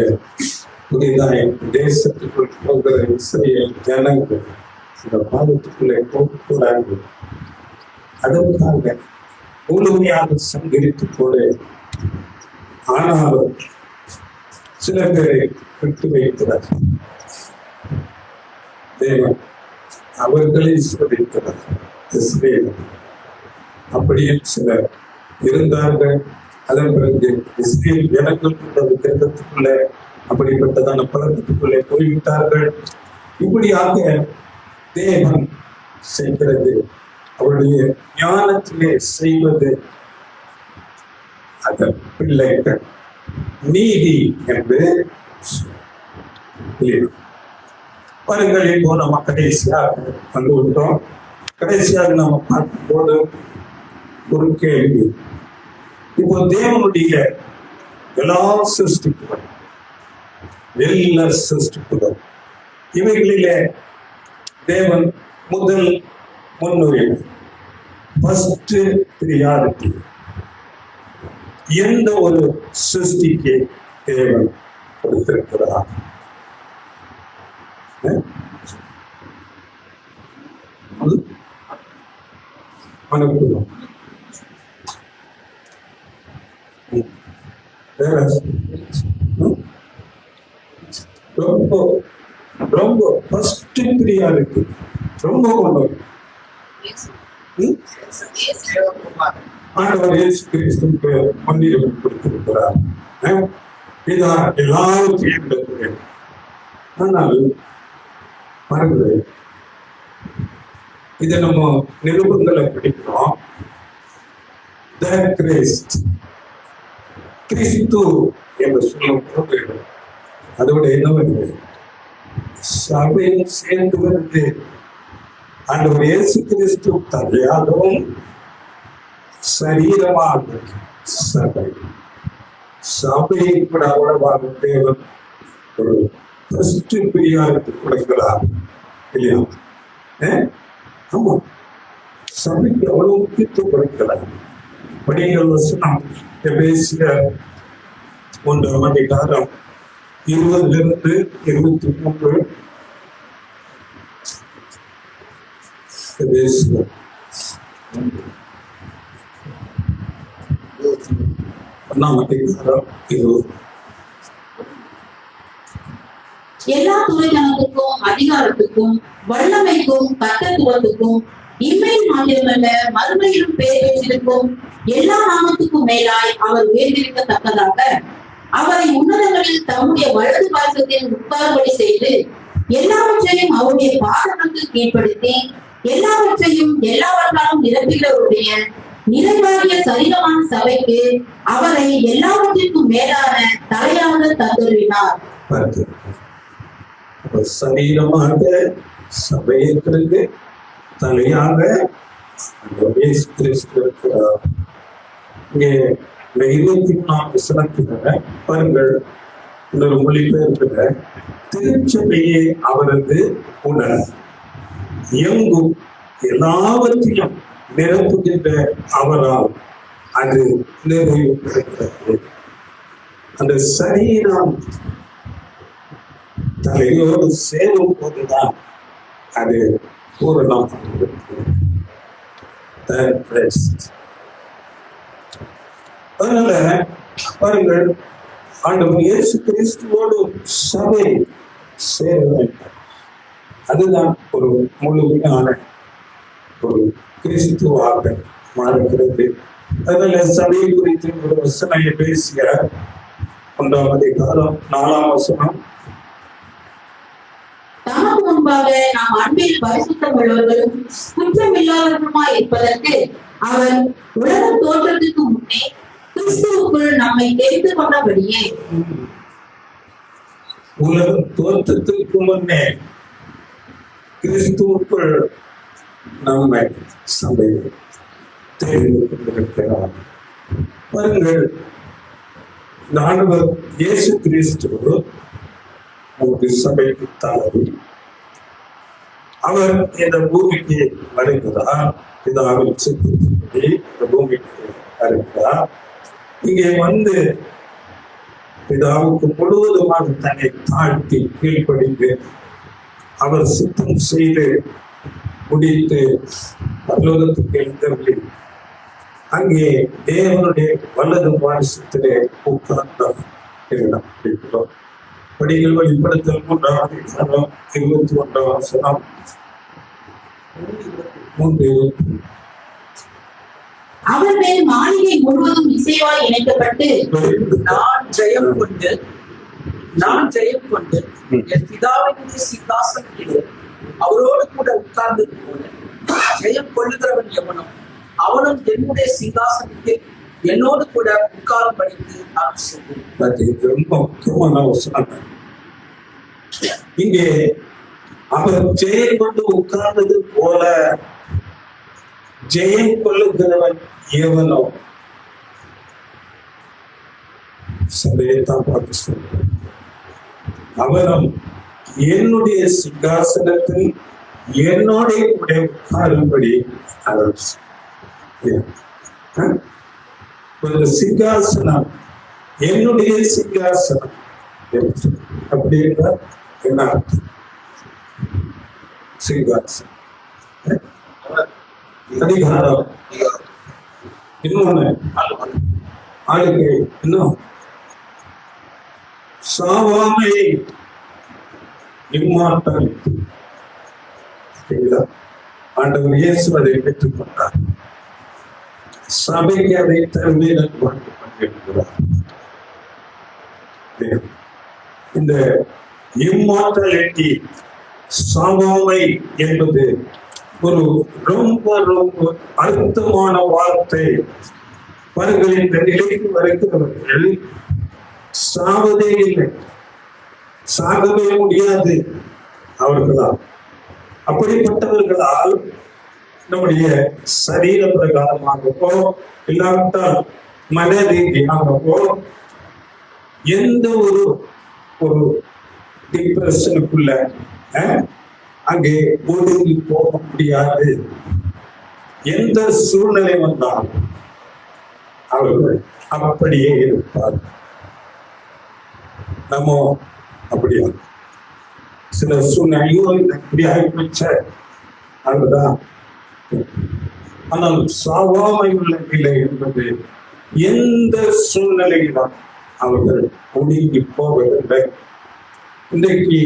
புதிதாய் தேசத்துக்குள் போகிற இஸ்ரேல் ஜனங்கள் இந்த பாவத்துக்குள்ளே போகக்கூடாது. அதற்காக முழுமையாக சங்கரித்து போட. ஆனாலும் சில பேரை விட்டு வைக்கிறார். தேவன் அவர்களை சோதிக்கிறார். இஸ்ரவேல் அப்படியே சிலர் இருந்தார்கள். அதன் பிறகு இஸ்ரேல் ஜனங்களுக்குள்ள கிரகத்துக்குள்ள அப்படிப்பட்டதான பழக்கத்துக்குள்ளே போய்விட்டார்கள். இப்படியாக தேவன் செய்கிறது, அவருடைய ஞானத்திலே செய்வது அதன் பிள்ளைகள் நீதி என்று பாருங்கள். இப்போ நம்ம கடைசியாக வந்து விட்டோம். கடைசியாக நம்ம பார்க்கும்போது ஒரு கேள்வி. இப்போ தேவனுடைய எல்லா சிருஷ்டிப்புகளும் இவைகளிலே தேவன் முதல் முன்னுரிமை, ஃபர்ஸ்ட் பிரியாரிட்டி எந்த ஒரு சிருஷ்டிக்கு தேவன் கொடுத்திருக்கிறார்? அனுப்புவோம். ரொம்ப ரொம்ப ஃபர்ஸ்ட் பிரியாரிட்டி ரொம்ப ஆண்டவர் இயேசு கிறிஸ்துவுக்கு முன்னுரிமை கொடுத்திருக்கிறார். இதான் எல்லாரும். ஆனால் பாருங்கள், இதை நம்ம நிருபங்களை படிக்கிறோம். கிறிஸ்து என்று சொல்லும் போது அதோட என்ன வருது? சபையும் சேர்ந்து வருது. ஆண்டவர் இயேசு கிறிஸ்து தலையாகவும் சரீரமாக சபையை கூட அவ்வளவாக தேவன் ஒரு ஃபர்ஸ்ட் பிரியாரிட்டி கொடுக்கிறார் இல்லையா? ஆமா, சபைக்கு அவ்வளவு முக்கியத்துவம் கொடுக்கிறார். படிகள் வசனம் எபேசியர் 1ஆம் அதிகாரம் 20 இருந்து 23. எபேசியர் 1ஆம் அதிகாரம் 20. எல்லா துறைகளுக்கும் அதிகாரத்துக்கும் வல்லமைக்கும் கர்த்தத்துவத்துக்கும் இம்மையில் மாத்திரமல்ல மறுமையிலும் பெயர் பெற்றிருக்கும் எல்லா நாமத்துக்கும் மேலாய் அவர் உயர்ந்திருக்கத்தக்கதாக அவரை உன்னதங்களில் தம்முடைய வலது பாசத்தில் உட்கார்படி செய்து எல்லாவற்றையும் அவருடைய பாதங்களுக்கு கீழ்ப்படுத்தி எல்லாவற்றையும் எல்லாவற்றாலும் நிரப்புகிறவருடைய நிறைவாகிய சரீரமான சபைக்கு அவரை எல்லாவற்றிற்கும் மேலான தலையாக தந்துள்ளினார். சரீரமாக சபையிற்கு தலையாக இருக்கிறார். இங்கே 24 வசனத்துல பாருங்கள், இன்னொரு மொழிபெயர்ப்புல திருச்சபையே அவரது உடல், எங்கும் எல்லாவற்றையும் நிரப்புகின்ற அவரால் அது நிறைவு பெறுகிறது. அந்த சரீரம் தலையோடு சேரும் போதுதான் அது பூரணம். அதனால பாருங்கள், ஆண்டவர் இயேசு கிறிஸ்துவோடு சபை சேர வேண்டும். அதுதான் ஒரு முழுமையான ஒரு கிறிஸ்துவாக மாறுகிறது. அதனால சபையை குறித்து ஒரு வசனையை பேசிய 1ஆம் அதிகாரம் 4ஆம் வசனம். தமக்கு முன்பாக நாம் அன்பில் பரிசுத்தம் உள்ளவர்களும் குற்றமில்லாதவர்களுமாய் இருப்பதற்கு அவர் உலக தோற்றத்துக்கு முன்னே கிறிஸ்துவுக்குள் நம்மை தெரிந்து கொண்டபடியே. உலக தோற்றத்துக்கு முன்னே கிறிஸ்துவுக்குள் நம்மை சபை தெரிந்து கொண்டிருக்கிறார். பாருங்கள், இந்த ஆண்டவர் இயேசு கிறிஸ்து நமக்கு சபைக்கு தலைவி. அவர் இந்த பூமிக்கு வருகிறார். பிதாவின் சித்தத்தின்படி இந்த பூமிக்கு வருகிறார். இங்கே வந்து பிதாவுக்கு முழுவதுமாக தன்னை தாழ்த்தி கீழ்ப்படிந்து அவர் சுத்தம் செய்து முடித்து பரலோகத்துக்கு எழுந்தவர்களி அங்கே தேவனுடைய வலது வாரிசத்திலே உட்கார்ந்தார். படிகள் வெளிப்படுத்தல் 3 21 3 அவர் மேல் மாளிகை முழுவதும் இசைவாய் இணைக்கப்பட்டு நான் ஜெயம் கொண்டு என் பிதாவினுடைய சிங்காசனத்திலே அவரோடு கூட உட்கார்ந்து போல ஜெயம் கொள்ளுகிறவன் எவனும் அவனும் என்னுடைய சிங்காசனத்தில் என்னோடு கூட உட்காரும்படிக்கு நான் சொல்றேன். ரொம்ப முக்கியமான வசனம். இங்கே அவர் ஜெயம் கொண்டு உட்கார்ந்தது போல ஜெயம் கொள்ளுகிறவன் எவனோ சபையைத்தான் பார்த்து சொல்றேன். அவனும் என்னுடைய சிங்காசனத்தில் என்னோட கூட உட்காரும்படி அவர் ஒரு சிங்காசனம் என்னுடைய சிங்காசனம் அப்படின்னா என்ன அர்த்தம்? சிங்காசனம் அதிகாரம், இன்னொன்னு ஆளுகை, இன்னும் சாவாமை, இம்மாற்றல். ஆண்டவர் இயேசு அதை பெற்றுக் கொண்டார். சபைக்கு அதை தருவீரன் கொடுக்கப்பட்டிருக்கிறார். இந்த இம்மார்டாலிட்டி, சாவாமை என்பது ஒரு ரொம்ப ரொம்ப அழுத்தமான வார்த்தை. அவர்கள் இந்த நிலைக்கு வருகிறவர்கள் சாவதே இல்லை, சாகவே முடியாது அவர்களால். அப்படிப்பட்டவர்களால் நம்முடைய சரீர பிரகாரமாகவோ இல்லாவிட்டால் மன ரீதியாகவோ எந்த ஒரு டிப்ரெஷனுக்குள்ள அங்கே ஒதுங்கி போக முடியாது. எந்த சூழ்நிலை வந்தாலும் அவர்கள் அப்படியே இருப்பார். நம்ம அப்படியா சில சூழ்நிலையோ இப்படி ஆகிப்போச்ச அதுதான். ஆனால் சாவாமை உள்ள நிலை என்பது எந்த சூழ்நிலையிலும் அவர்கள் ஒடுங்கி போவதில்லை. இன்றைக்கு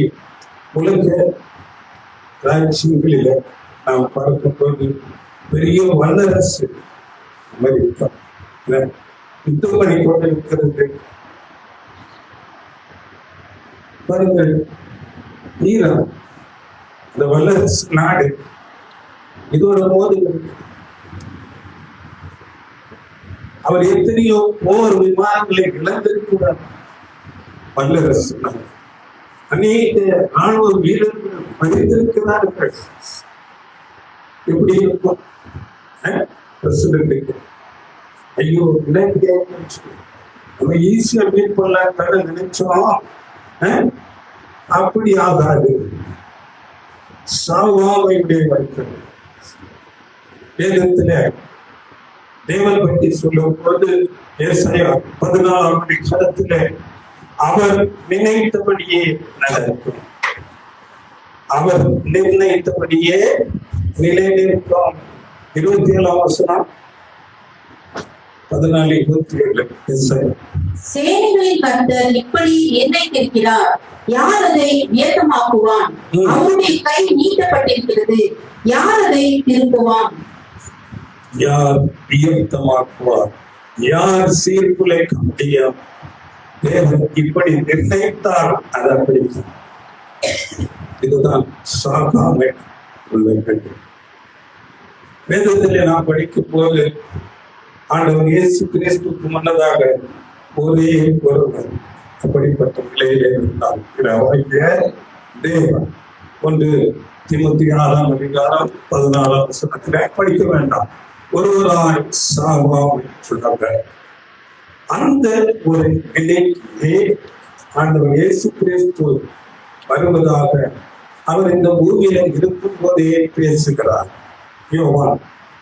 உலக ராஜ்யங்களில நாம் பார்க்கும்போது பெரிய வல்லரசு அமெரிக்கா யுத்தம் பண்ணி கொண்டிருக்கிறது. பாருங்கள், ஈரான் இந்த வல்லரசு நாடு இதோட மோதுகிறது. அவர் எத்தனையோ போர் விமானங்களை இழந்திருக்கிறார். வல்லரசு நாடு அநேக ராணுவ வீரர்கள் மறைந்திருக்கிறார்கள். எப்படி இருக்கும் பிரசிடென்ட்? ஐயோ, நம்ம ஈஸியா மீட் பண்ணலாம் நினைச்சோம். அப்படி ஆகாது. சாவாமையுடைய வைத்தது வேதத்துல தேவன் பற்றி சொல்லும் போது ஏசாயா 14ஆம் அதிகாரத்துல அவர் நினைத்தபடியே நடக்கும், அவர் நிர்ணயித்தபடியே நிலை நிற்கும். 27ஆம் வசனம் 14:27 ஏசாயா. சேனைகளின் கர்த்தர் இப்படி நிர்ணயித்திருக்கிறார், யார் அதை வியத்தமாக்குவான்? அவருடைய கை நீட்டப்பட்டிருக்கிறது, யார் அதை திருப்புவான்? யார் வியத்தமாக்குவார்? யார் சீர்குலைக்க முடியும்? தேவன் இப்படி நிர்ணயித்தார், அது அப்படி. இதுதான் சாகாமை உள்ளவர்கள். வேதத்திலே நாம் படிக்கும் போது ஆண்டவர் இயேசு கிறிஸ்துவுக்கு முன்னதாக ஒரே ஒருவர் அப்படிப்பட்ட நிலையிலே இருந்தார். தேவன் 1 தீமோத்தேயு 6ஆம் அதிகாரம் 14ஆம் வசனத்திலே படிக்க வேண்டாம். ஒருவராய் சாவாமை உள்ளவர். அந்த ஒரு நிலைக்கு ஆண்டவர் இயேசு கிறிஸ்து வருவதாக அவர் இந்த பூமியில இருக்கும் போதே பேசுகிறார். யோவான்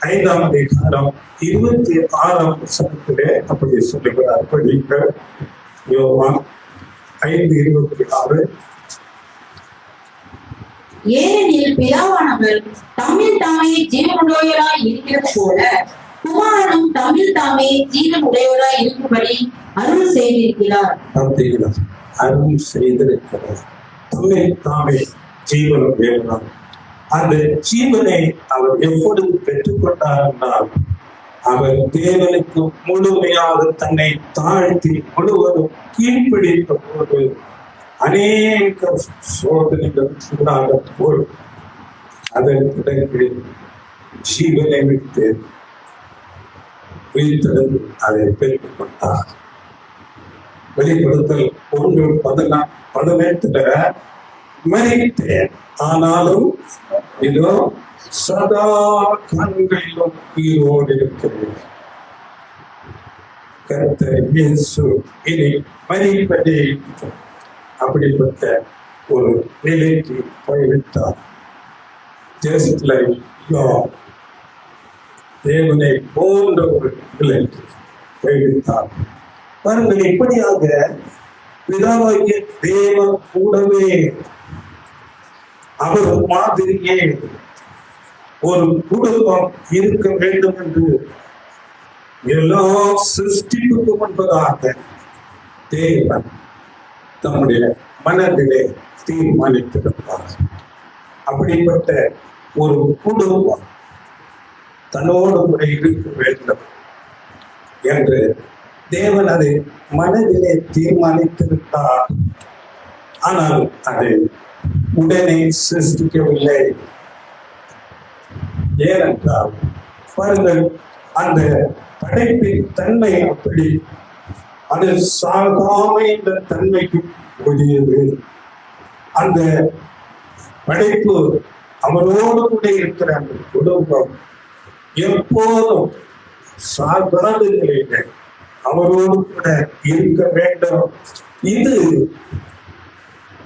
5ஆம் அதிகாரம் 26ஆம் வசனத்திலே அப்படி சொல்லுகிறார். படிக்க யோவான் 5:26. ஏனெனில் பிதாவானவர் தம்மில் தாமே ஜீவனுடையவராய் இருக்கிறது போல குமாரனும் தம்மில் தாமே ஜீவன் உடையவராய் இருக்கும்படி அருள் செய்திருக்கிறார். பார்த்தீங்களா? அருள் செய்திருக்கிறார். தம்மை தாமே ஜீவன் உடையவரார். அந்த ஜீவனை அவர் எப்பொழுது பெற்றுக்கொண்டார் என்றால், அவர் தேவனுக்கு முழுமையாக தன்னை தாழ்த்தி முழுவதும் கீழ்ப்பிடித்த போது அநேக சோதனைகள் உண்டாக போல் அதன் பிறகு ஜீவனை விட்டு உயிர்த்தெழுந்து அதை பெற்றுக் கொண்டார். வெளிப்படுத்தல் 1:18 மரித்தேன், ஆனாலும் இதோ சதா கண்களிலும் உயிரோடு இருக்கிறேன். கர்த்தர் இயேசு இனி மரிப்பதே அப்படிப்பட்ட ஒரு நிலைக்கு போய்விட்டார். Just like God, தேவனை போன்ற ஒரு நிலைக்கு போய்விட்டார். பாருங்கள், இப்படியாக பிதாவாகிய தேவன் கூடவே அவர் மாதிரியே ஒரு குடும்பம் இருக்க வேண்டும் என்று எல்லா சிருஷ்டிப்புக்கும் முன்பதாக தேவன் தம்முடைய மனதிலே தீர்மானித்திருந்தார். அப்படிப்பட்ட ஒரு குடும்பம் தன்னோடு கூட இருக்க வேண்டும் என்று தேவன் அதை மனதிலே தீர்மானித்திருந்தார். ஆனால் அதை உடனே சிருஷ்டிக்கவில்லை. ஏனென்றால் பாருங்கள், அந்த படைப்பின் தன்மை அப்படி, அது சாகாமை என்ற தன்மைக்கு உரியது. அந்த படைப்பு அவரோடு கூட இருக்கிற அந்த குடும்பம் எப்போதும் சாகாத நிலையில அவரோடு கூட இருக்க வேண்டும். இது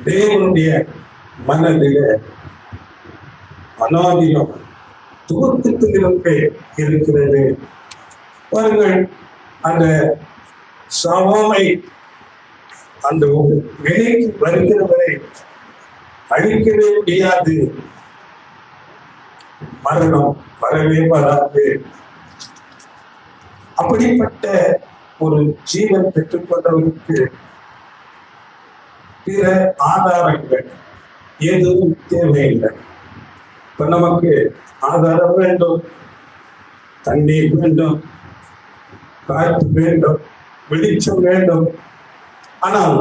தேவனுடைய மனதில அநாதிகம் துவக்கத்திலிருந்தே இருக்கிறது. பாருங்கள், அந்த சாவாமை அந்த நிலைக்கு வருகிறவரை அழிக்கவே முடியாது. மரணம் வரவே வராது. அப்படிப்பட்ட ஒரு ஜீவன் பெற்றுக்கொண்டவருக்கு பிற ஆதாரங்கள் எதுவும் தேவையில்லை. இப்ப நமக்கு ஆதாரம் வேண்டும், தண்ணீர் வேண்டும், காற்று வேண்டும், வெளிச்சம் வேண்டும். ஆனால்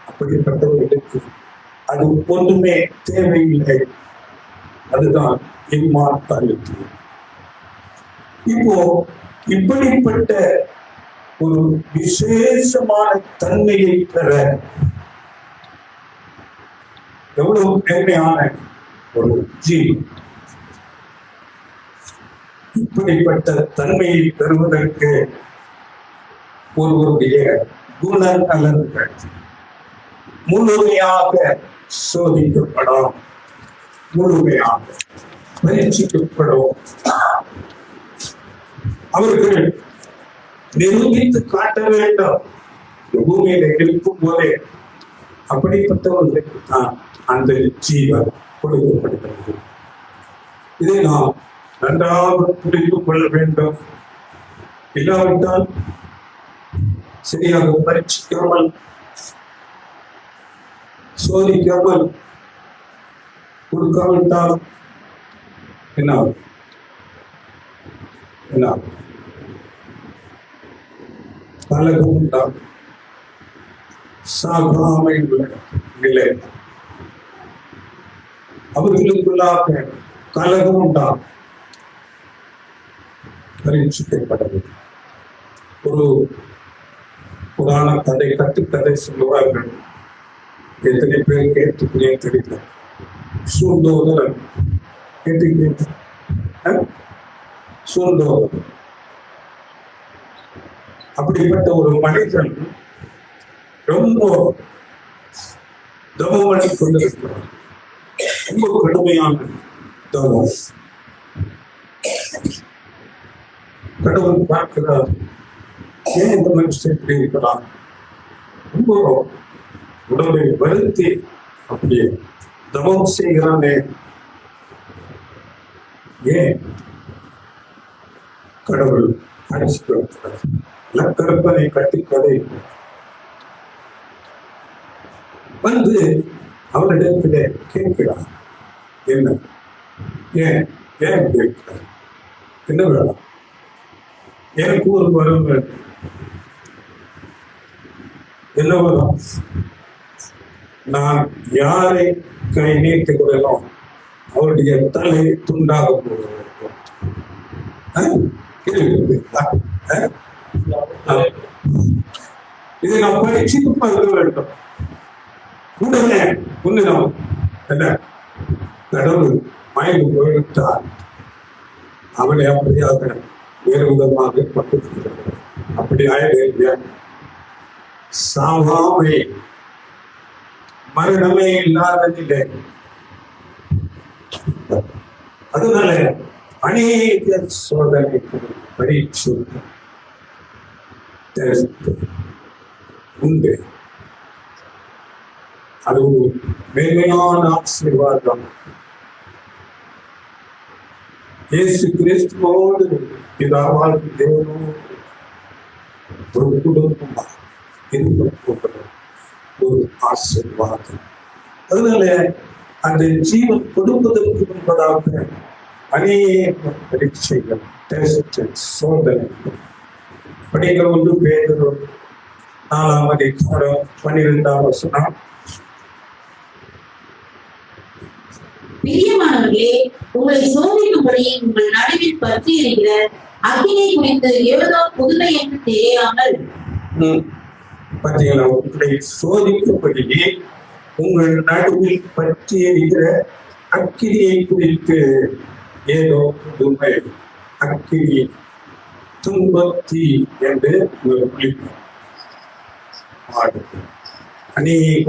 அப்படிப்பட்டவர்களுக்கு அது ஒன்றுமே தேவையில்லை. அதுதான் இம்மார்டாலிட்டி. இப்போ இப்படிப்பட்ட ஒரு விசேஷமான தன்மையை பெற எவ்வளவு பெருமையான ஒரு ஜீவன். இப்படிப்பட்ட தன்மையை பெறுவதற்கு ஒருவருடைய குணநலன்கள் முழுமையாக சோதிக்கப்படும், முழுமையாக பரீட்சிக்கப்படும். அவர்கள் நிரூபித்து காட்ட வேண்டும். பூமியில இருக்கும் போதே அப்படிப்பட்டவர்களுக்கு தான் அந்த ஜீவன் கொடுக்கப்படுகிறது. இதை நாம் நன்றாக புரிந்து கொள்ள வேண்டும். இல்லாவிட்டால் சரியாக பரீட்சிக்காமல் சோதிக்காமல் கொடுக்காவிட்டால் என்ன கலகம் உண்டாகும், சாகாமை நிலை. அவர்களுக்குள்ளாக கலகம் உண்டாகும், பரீட்சிக்கப்பட்டது. ஒரு புராண கதை, கட்டுக்கதை சொல்லுவார்கள். எத்தனை பேர் கேட்டுக்கிறே தெரியல. சூழ்ந்தோதரன் கேட்டுக்கிறேன். சூழ்ந்தோதரன் அப்படிப்பட்ட ஒரு மனிதன் ரொம்ப தவம் பண்ணி கொண்டிருக்கிறார். ரொம்ப கடுமையான தவம். கடவுள் பார்க்கிறார், ஏன் இந்த மனுஷன் இப்படி இருக்கிறான்? ரொம்ப உடம்பை வருத்தி அப்படியே தவம் செய்கிறானே, ஏன்? கடவுள் காட்சி கொடுக்கிறார். கற்பனை கட்டிக்கதை வந்து அவரிடத்திலே கேட்கிறார், என்ன ஏன் ஏன் கேட்கிறார், என்ன வேணும், எனக்கு ஒரு வரம் வேண்டும், என்ன வரும், நான் யாரை கை நீட்டுகிறேனோ அவருடைய தலை துண்டாக போக வேண்டும். இதை நாம் படிச்சு பார்க்க வேண்டும். உடனே முன்னிடம் என்ன கடவுள் மயங்கி போய்விட்டார். அவனை அப்படியாக வேறு விதமாக பட்டுக்கிறார். அப்படி ஆயிடுங்க சாவாமை மரணமே இல்லாத நிலை. அதனால அநேக சோதனை பரீட்சை உண்டு. அது ஒரு மேன்மையான ஆசீர்வாதம். இயேசு கிறிஸ்துவோடு பிதாவாகி தேவனோடு ஒரு குடும்பமாக இருக்க ஒரு ஆசீர்வாதம். அதனால அந்த ஜீவன் கொடுப்பதற்கு முன்பதாக அநேக பரீட்சைகள், சோதனை. படிக்கிற 1 பேதுரு 4ஆம் அதிகாரம் 12ஆம் வசனம். பிரியமானவர்களே, உங்களை சோதிக்கும்படி உங்கள் நடுவில் பற்றி இருக்கிற அக்கினை குறித்து ஏதோ புதுமை என்று தெரியாமல் பார்த்தீங்களா, உங்களை சோதிக்கும்படி உங்கள் நடுவில் பற்றி இருக்கிற அக்கினியை குறித்து ஏதோ புதுமை, அக்கினி துன்பத்தி என்று அநேக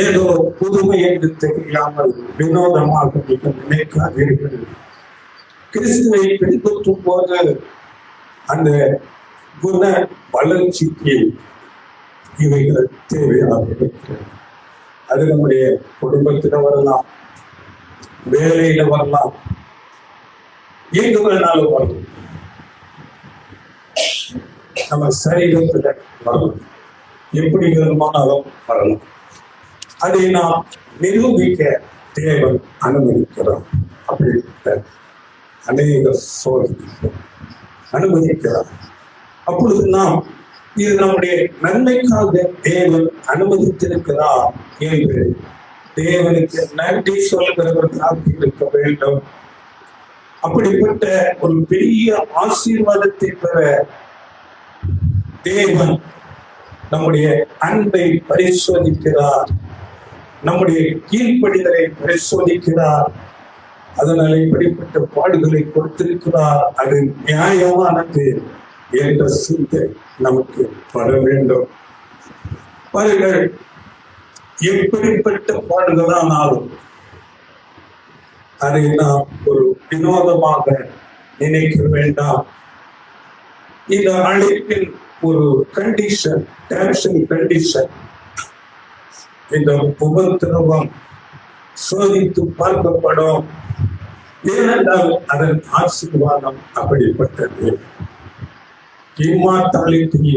ஏதோ புதுமை என்று தெரியாமல் வினோதமாக நினைக்காதீர்கள். கிறிஸ்துவை பின்பற்றும் போது அந்த குண வளர்ச்சிக்கு இவைகள் தேவையாக இருக்கிறது. அது நம்முடைய குடும்பத்தில வரலாம், வேலையில வரலாம், எங்கு வேணாலும் வரலாம், நம்ம சரீரத்துல வரலாம், எப்படி வேணுமானாலும் வரலாம். அதை நாம் நிரூபிக்க தேவன் அனுமதிக்கிறார். அப்படிப்பட்ட அநேக சோதனை அனுமதிக்கிறார். அப்பொழுது நாம் இது நம்முடைய நன்மைக்காக தேவன் அனுமதித்திருக்கிறார் என்று தேவனுக்கு நன்றி சொல்கிறவர்களாக இருக்க வேண்டும். அப்படிப்பட்ட ஒரு பெரிய ஆசீர்வாதத்தை பெற தேவன் நம்முடைய அன்பை பரிசோதிக்கிறார், நம்முடைய கீழ்ப்படிதலை பரிசோதிக்கிறார். அதனால இப்படிப்பட்ட பாடுகளை கொடுத்திருக்கிறார். அது நியாயமானது என்ற சிந்தை நமக்கு வர வேண்டும். பாருங்கள், எப்படிப்பட்ட பாடுகளானாலும் அதை நாம் ஒரு வினோதமாக நினைக்க வேண்டாம். இந்த அழைப்பின் ஒரு கண்டிஷன், கண்டிஷன், இந்த உபத்திரவம் சோதித்து பார்க்கப்படும். ஏனென்றால் அதன் ஆசீர்வாதம் அப்படிப்பட்டது. இம்மார்டாலிட்டி,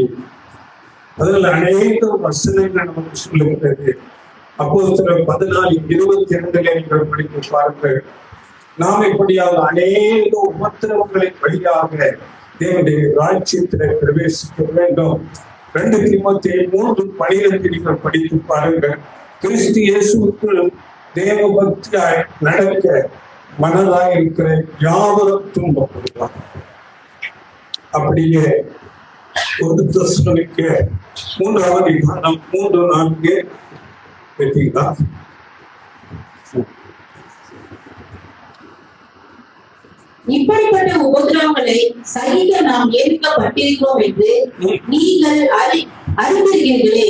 அதில் அநேக வசனங்கள் நமக்கு சொல்லுகிறது. அப்போஸ்தலர் 14:22 நீங்கள் படித்து பாருங்கள். நாம் இப்படியாக அநேக உபத்திரவங்களை வழியாக தேவனுடைய ராஜ்யத்திலே பிரவேசிக்க வேண்டும். 2 தீமோத்தேயு 3:12 நீங்கள் படித்து பாருங்கள். கிறிஸ்து இயேசுவுக்குள் தேவ பக்தியாய் நடக்க மனதாய் இருக்கிற யாவரும் துன்பப்படுவார். அப்படியே 1 தெசலோனிக்கே 3ஆம் அதிகாரம் 3-4 பார்த்தீங்களா? இப்படிப்பட்ட உபத்திரவங்களை சகிக்க நாம் ஏற்கப்பட்டிருக்கிறோம் என்று நீங்கள் அறிந்திருக்கிறீர்களே.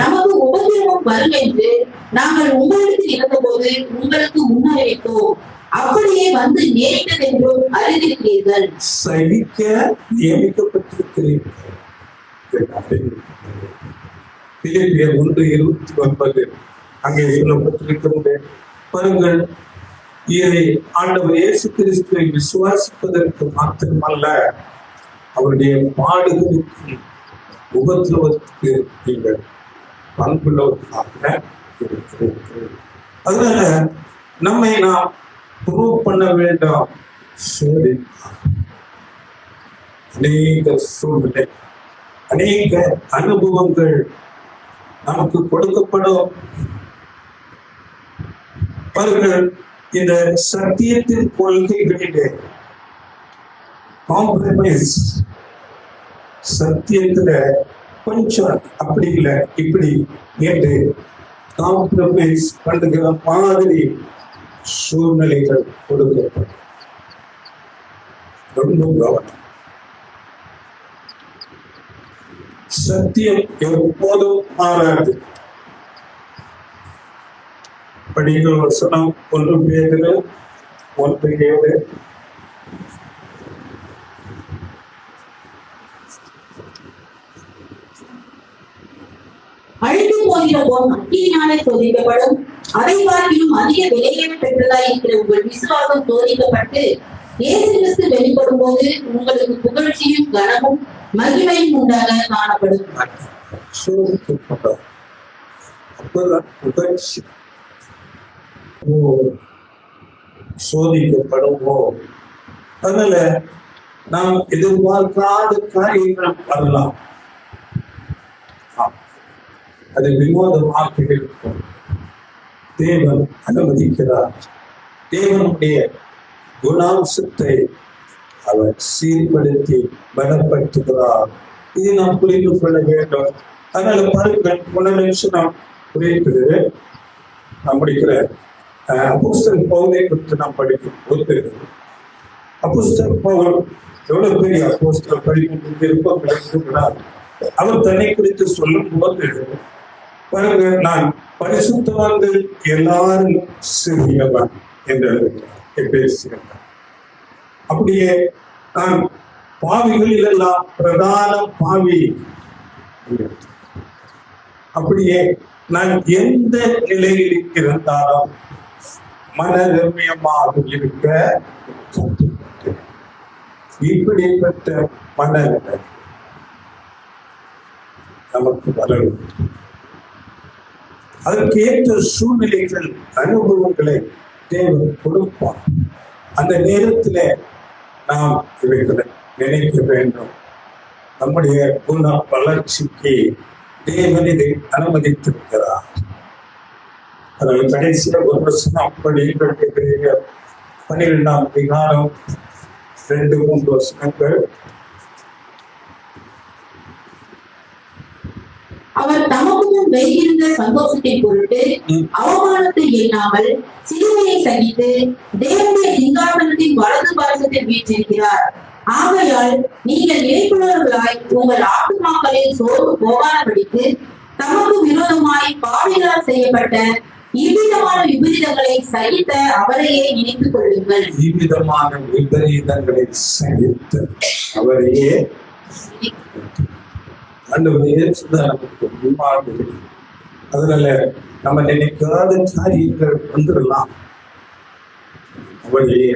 நமக்கு உபத்திரவம் வரும் என்று நாங்கள் உங்களுக்கு இருந்தபோது உங்களுக்கு முன்னறிவித்தோம். அப்படியே வந்து நேரிட்டது என்றும் அறிந்திருக்கிறீர்கள். சகிக்க நியமிக்கப்பட்டிருக்கிறீர்கள். பிலிப்பியர் 1:29 அங்கே சொல்லப்பட்டிருக்கிறது. பாருங்கள், இதை ஆண்டவர் இயேசு கிறிஸ்துவை விசுவாசிப்பதற்கு மாத்திரமல்ல, அவருடைய பாடுகளுக்கு உபத்திரவத்துக்கு நீங்கள் பண்புள்ளவர்களாக இருக்கிறீர்கள். அதனால நம்மை நாம் ப்ரூவ் பண்ண வேண்டாம். சரி, அநேக சூழ்நிலை, அநேக அனுபவங்கள் நமக்கு கொடுக்கப்படும். அவர்கள் இந்த சத்தியத்தின் கொள்கைகளிலே காம்ப்ரமைஸ், சத்தியத்துல கொஞ்சம் அப்படி இல்லை இப்படி என்று காம்ப்ரமைஸ் பண்ணுகிற மாதிரி சூழ்நிலைகள் கொடுக்கப்படும். ரொம்ப கவனம். சத்தியம் எப்போதும் மாறாது. படிகள் வசனம் 1 பேதுரு 1:7. அழிந்து போகிற பொன் அக்கினியாலே சோதிக்கப்படும், அதை பார்க்கிலும் அதிக விலையை பெற்றதாய் இருக்கிற உங்கள் விசுவாசம் சோதிக்கப்பட்டு இயேசு கிறிஸ்து வெளிப்படும் போது உங்களுக்கு புகழ்ச்சியும் கனமும் மகிமையும் உண்டாக காணப்படும். புகழ்ச்சி சோதிக்கப்படுமோ? அதனால நாம் எதிர்பார்க்காத காரியங்கள் வரலாம். அது வினோதமாக இருக்கும். தேவன் அனுமதிக்கிறார். தேவனுடைய குணாம்சத்தை அவர் சீர்படுத்தி பலப்படுத்துகிறார். இதை நாம் புரிந்து கொள்ள வேண்டும். அதனால பாருங்கள், குணலட்சணம் புரியுது. நாம் படிக்கிற அப்போஸ்தலன் பவுலை குறித்து நாம் படிக்கும் போது, அப்போஸ்தலன் பவுல் எவ்வளவு பெரிய அப்போஸ்தலன் படிக்கும் விருப்பம் கிடைக்கிறார். அவர் தன்னை குறித்து சொல்லும் போது பாருங்க, நான் பரிசுத்தவான்கள் எல்லாரும் சிறியவன் என்று பேசுகிறார். அப்படியே நான் பாவிகளில் எல்லாம் பிரதான பாவி. அப்படியே நான் எந்த நிலையில் இருந்தாலும் மனரம்யமாக இருக்க கற்றுக்கொண்டேன். இப்படிப்பட்ட மனநிலை நமக்கு வரணும். அதற்கேற்ற சூழ்நிலைகள், அனுபவங்களை தேவன் கொடுப்பார். அந்த நேரத்தில் நாம் இவைகளை நினைக்க வேண்டும். நம்முடைய குண வளர்ச்சிக்கு தேவன் இதை அனுமதித்திருக்கிறார். அதனால் கடைசியில ஒரு வருஷம் அப்படி 12ஆம் அதிகாரம் 2-3 வசனங்கள். அவர் தமக்கும் வைத்திருந்த சந்தோஷத்தை பொருட்டு அவமானத்தை எண்ணாமல் சிலுவையை சகித்து தேவனுடைய சிங்காசனத்தின் வலது பாரசத்தில் வீற்றிருக்கிறார். ஆகையால் நீங்கள் இறைப்புணர்வுகளாய் உங்கள் ஆத்துமாக்களில் சோர்வு போகாதபடிக்கு தமக்கு விரோதமாய் பாவிகளால் செய்யப்பட்ட இவ்விதமான விபரீதங்களை சகித்த அவரையே நினைத்துக் கொள்ளுங்கள். இவ்விதமான விபரீதங்களை சகித்த அவரையே நமக்கு. அதனால நம்ம நினைக்காத காரியங்கள் வந்துடலாம். அவரையே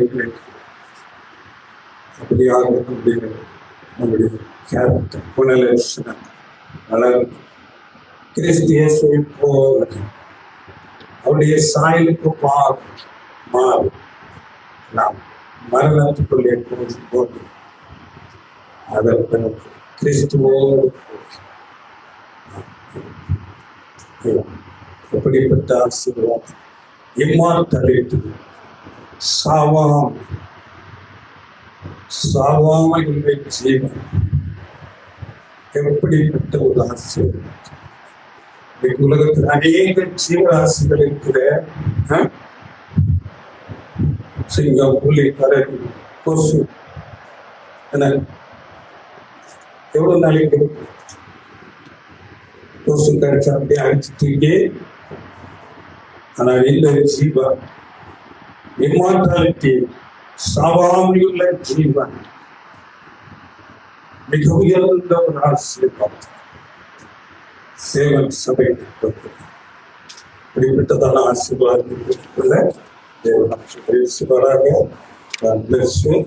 அப்படியாக நம்முடைய கேரக்டர் குணலட்சணம் வளரும். கிறிஸ்து இயேசுவை போல அவருடைய சாயலுக்கு மாறும். நாம் மரணத்துக்குள்ளே போது அதற்கு கிறிஸ்துவோடு எப்படிப்பட்ட ஆசீர்வாதம்! இம்மார்டாலிட்டி, சாவாமல் இல்லை ஜீவன். எப்படிப்பட்ட ஒரு ஆசீர்வாதம்! உலகத்தில் அநேக ஜீவராசிகள் இருக்கிற சிங்கம், புலி, கரடி, கொசு எவ்வளவு நாளைக்கு கொசு கடிச்சா அப்படியே அடிச்சுட்டு. ஆனால் இந்த ஜீவன் இம்மார்டாலிட்டி, சாவாமையுள்ள ஜீவன் மிக உயர்ந்த ஒரு ஆசீர்வாதம் சேவன் சபை இப்படிப்பட்டதான ஆசீர்வாதம் தேவன் நமக்கு பயிற்சி வராங்க. God bless you.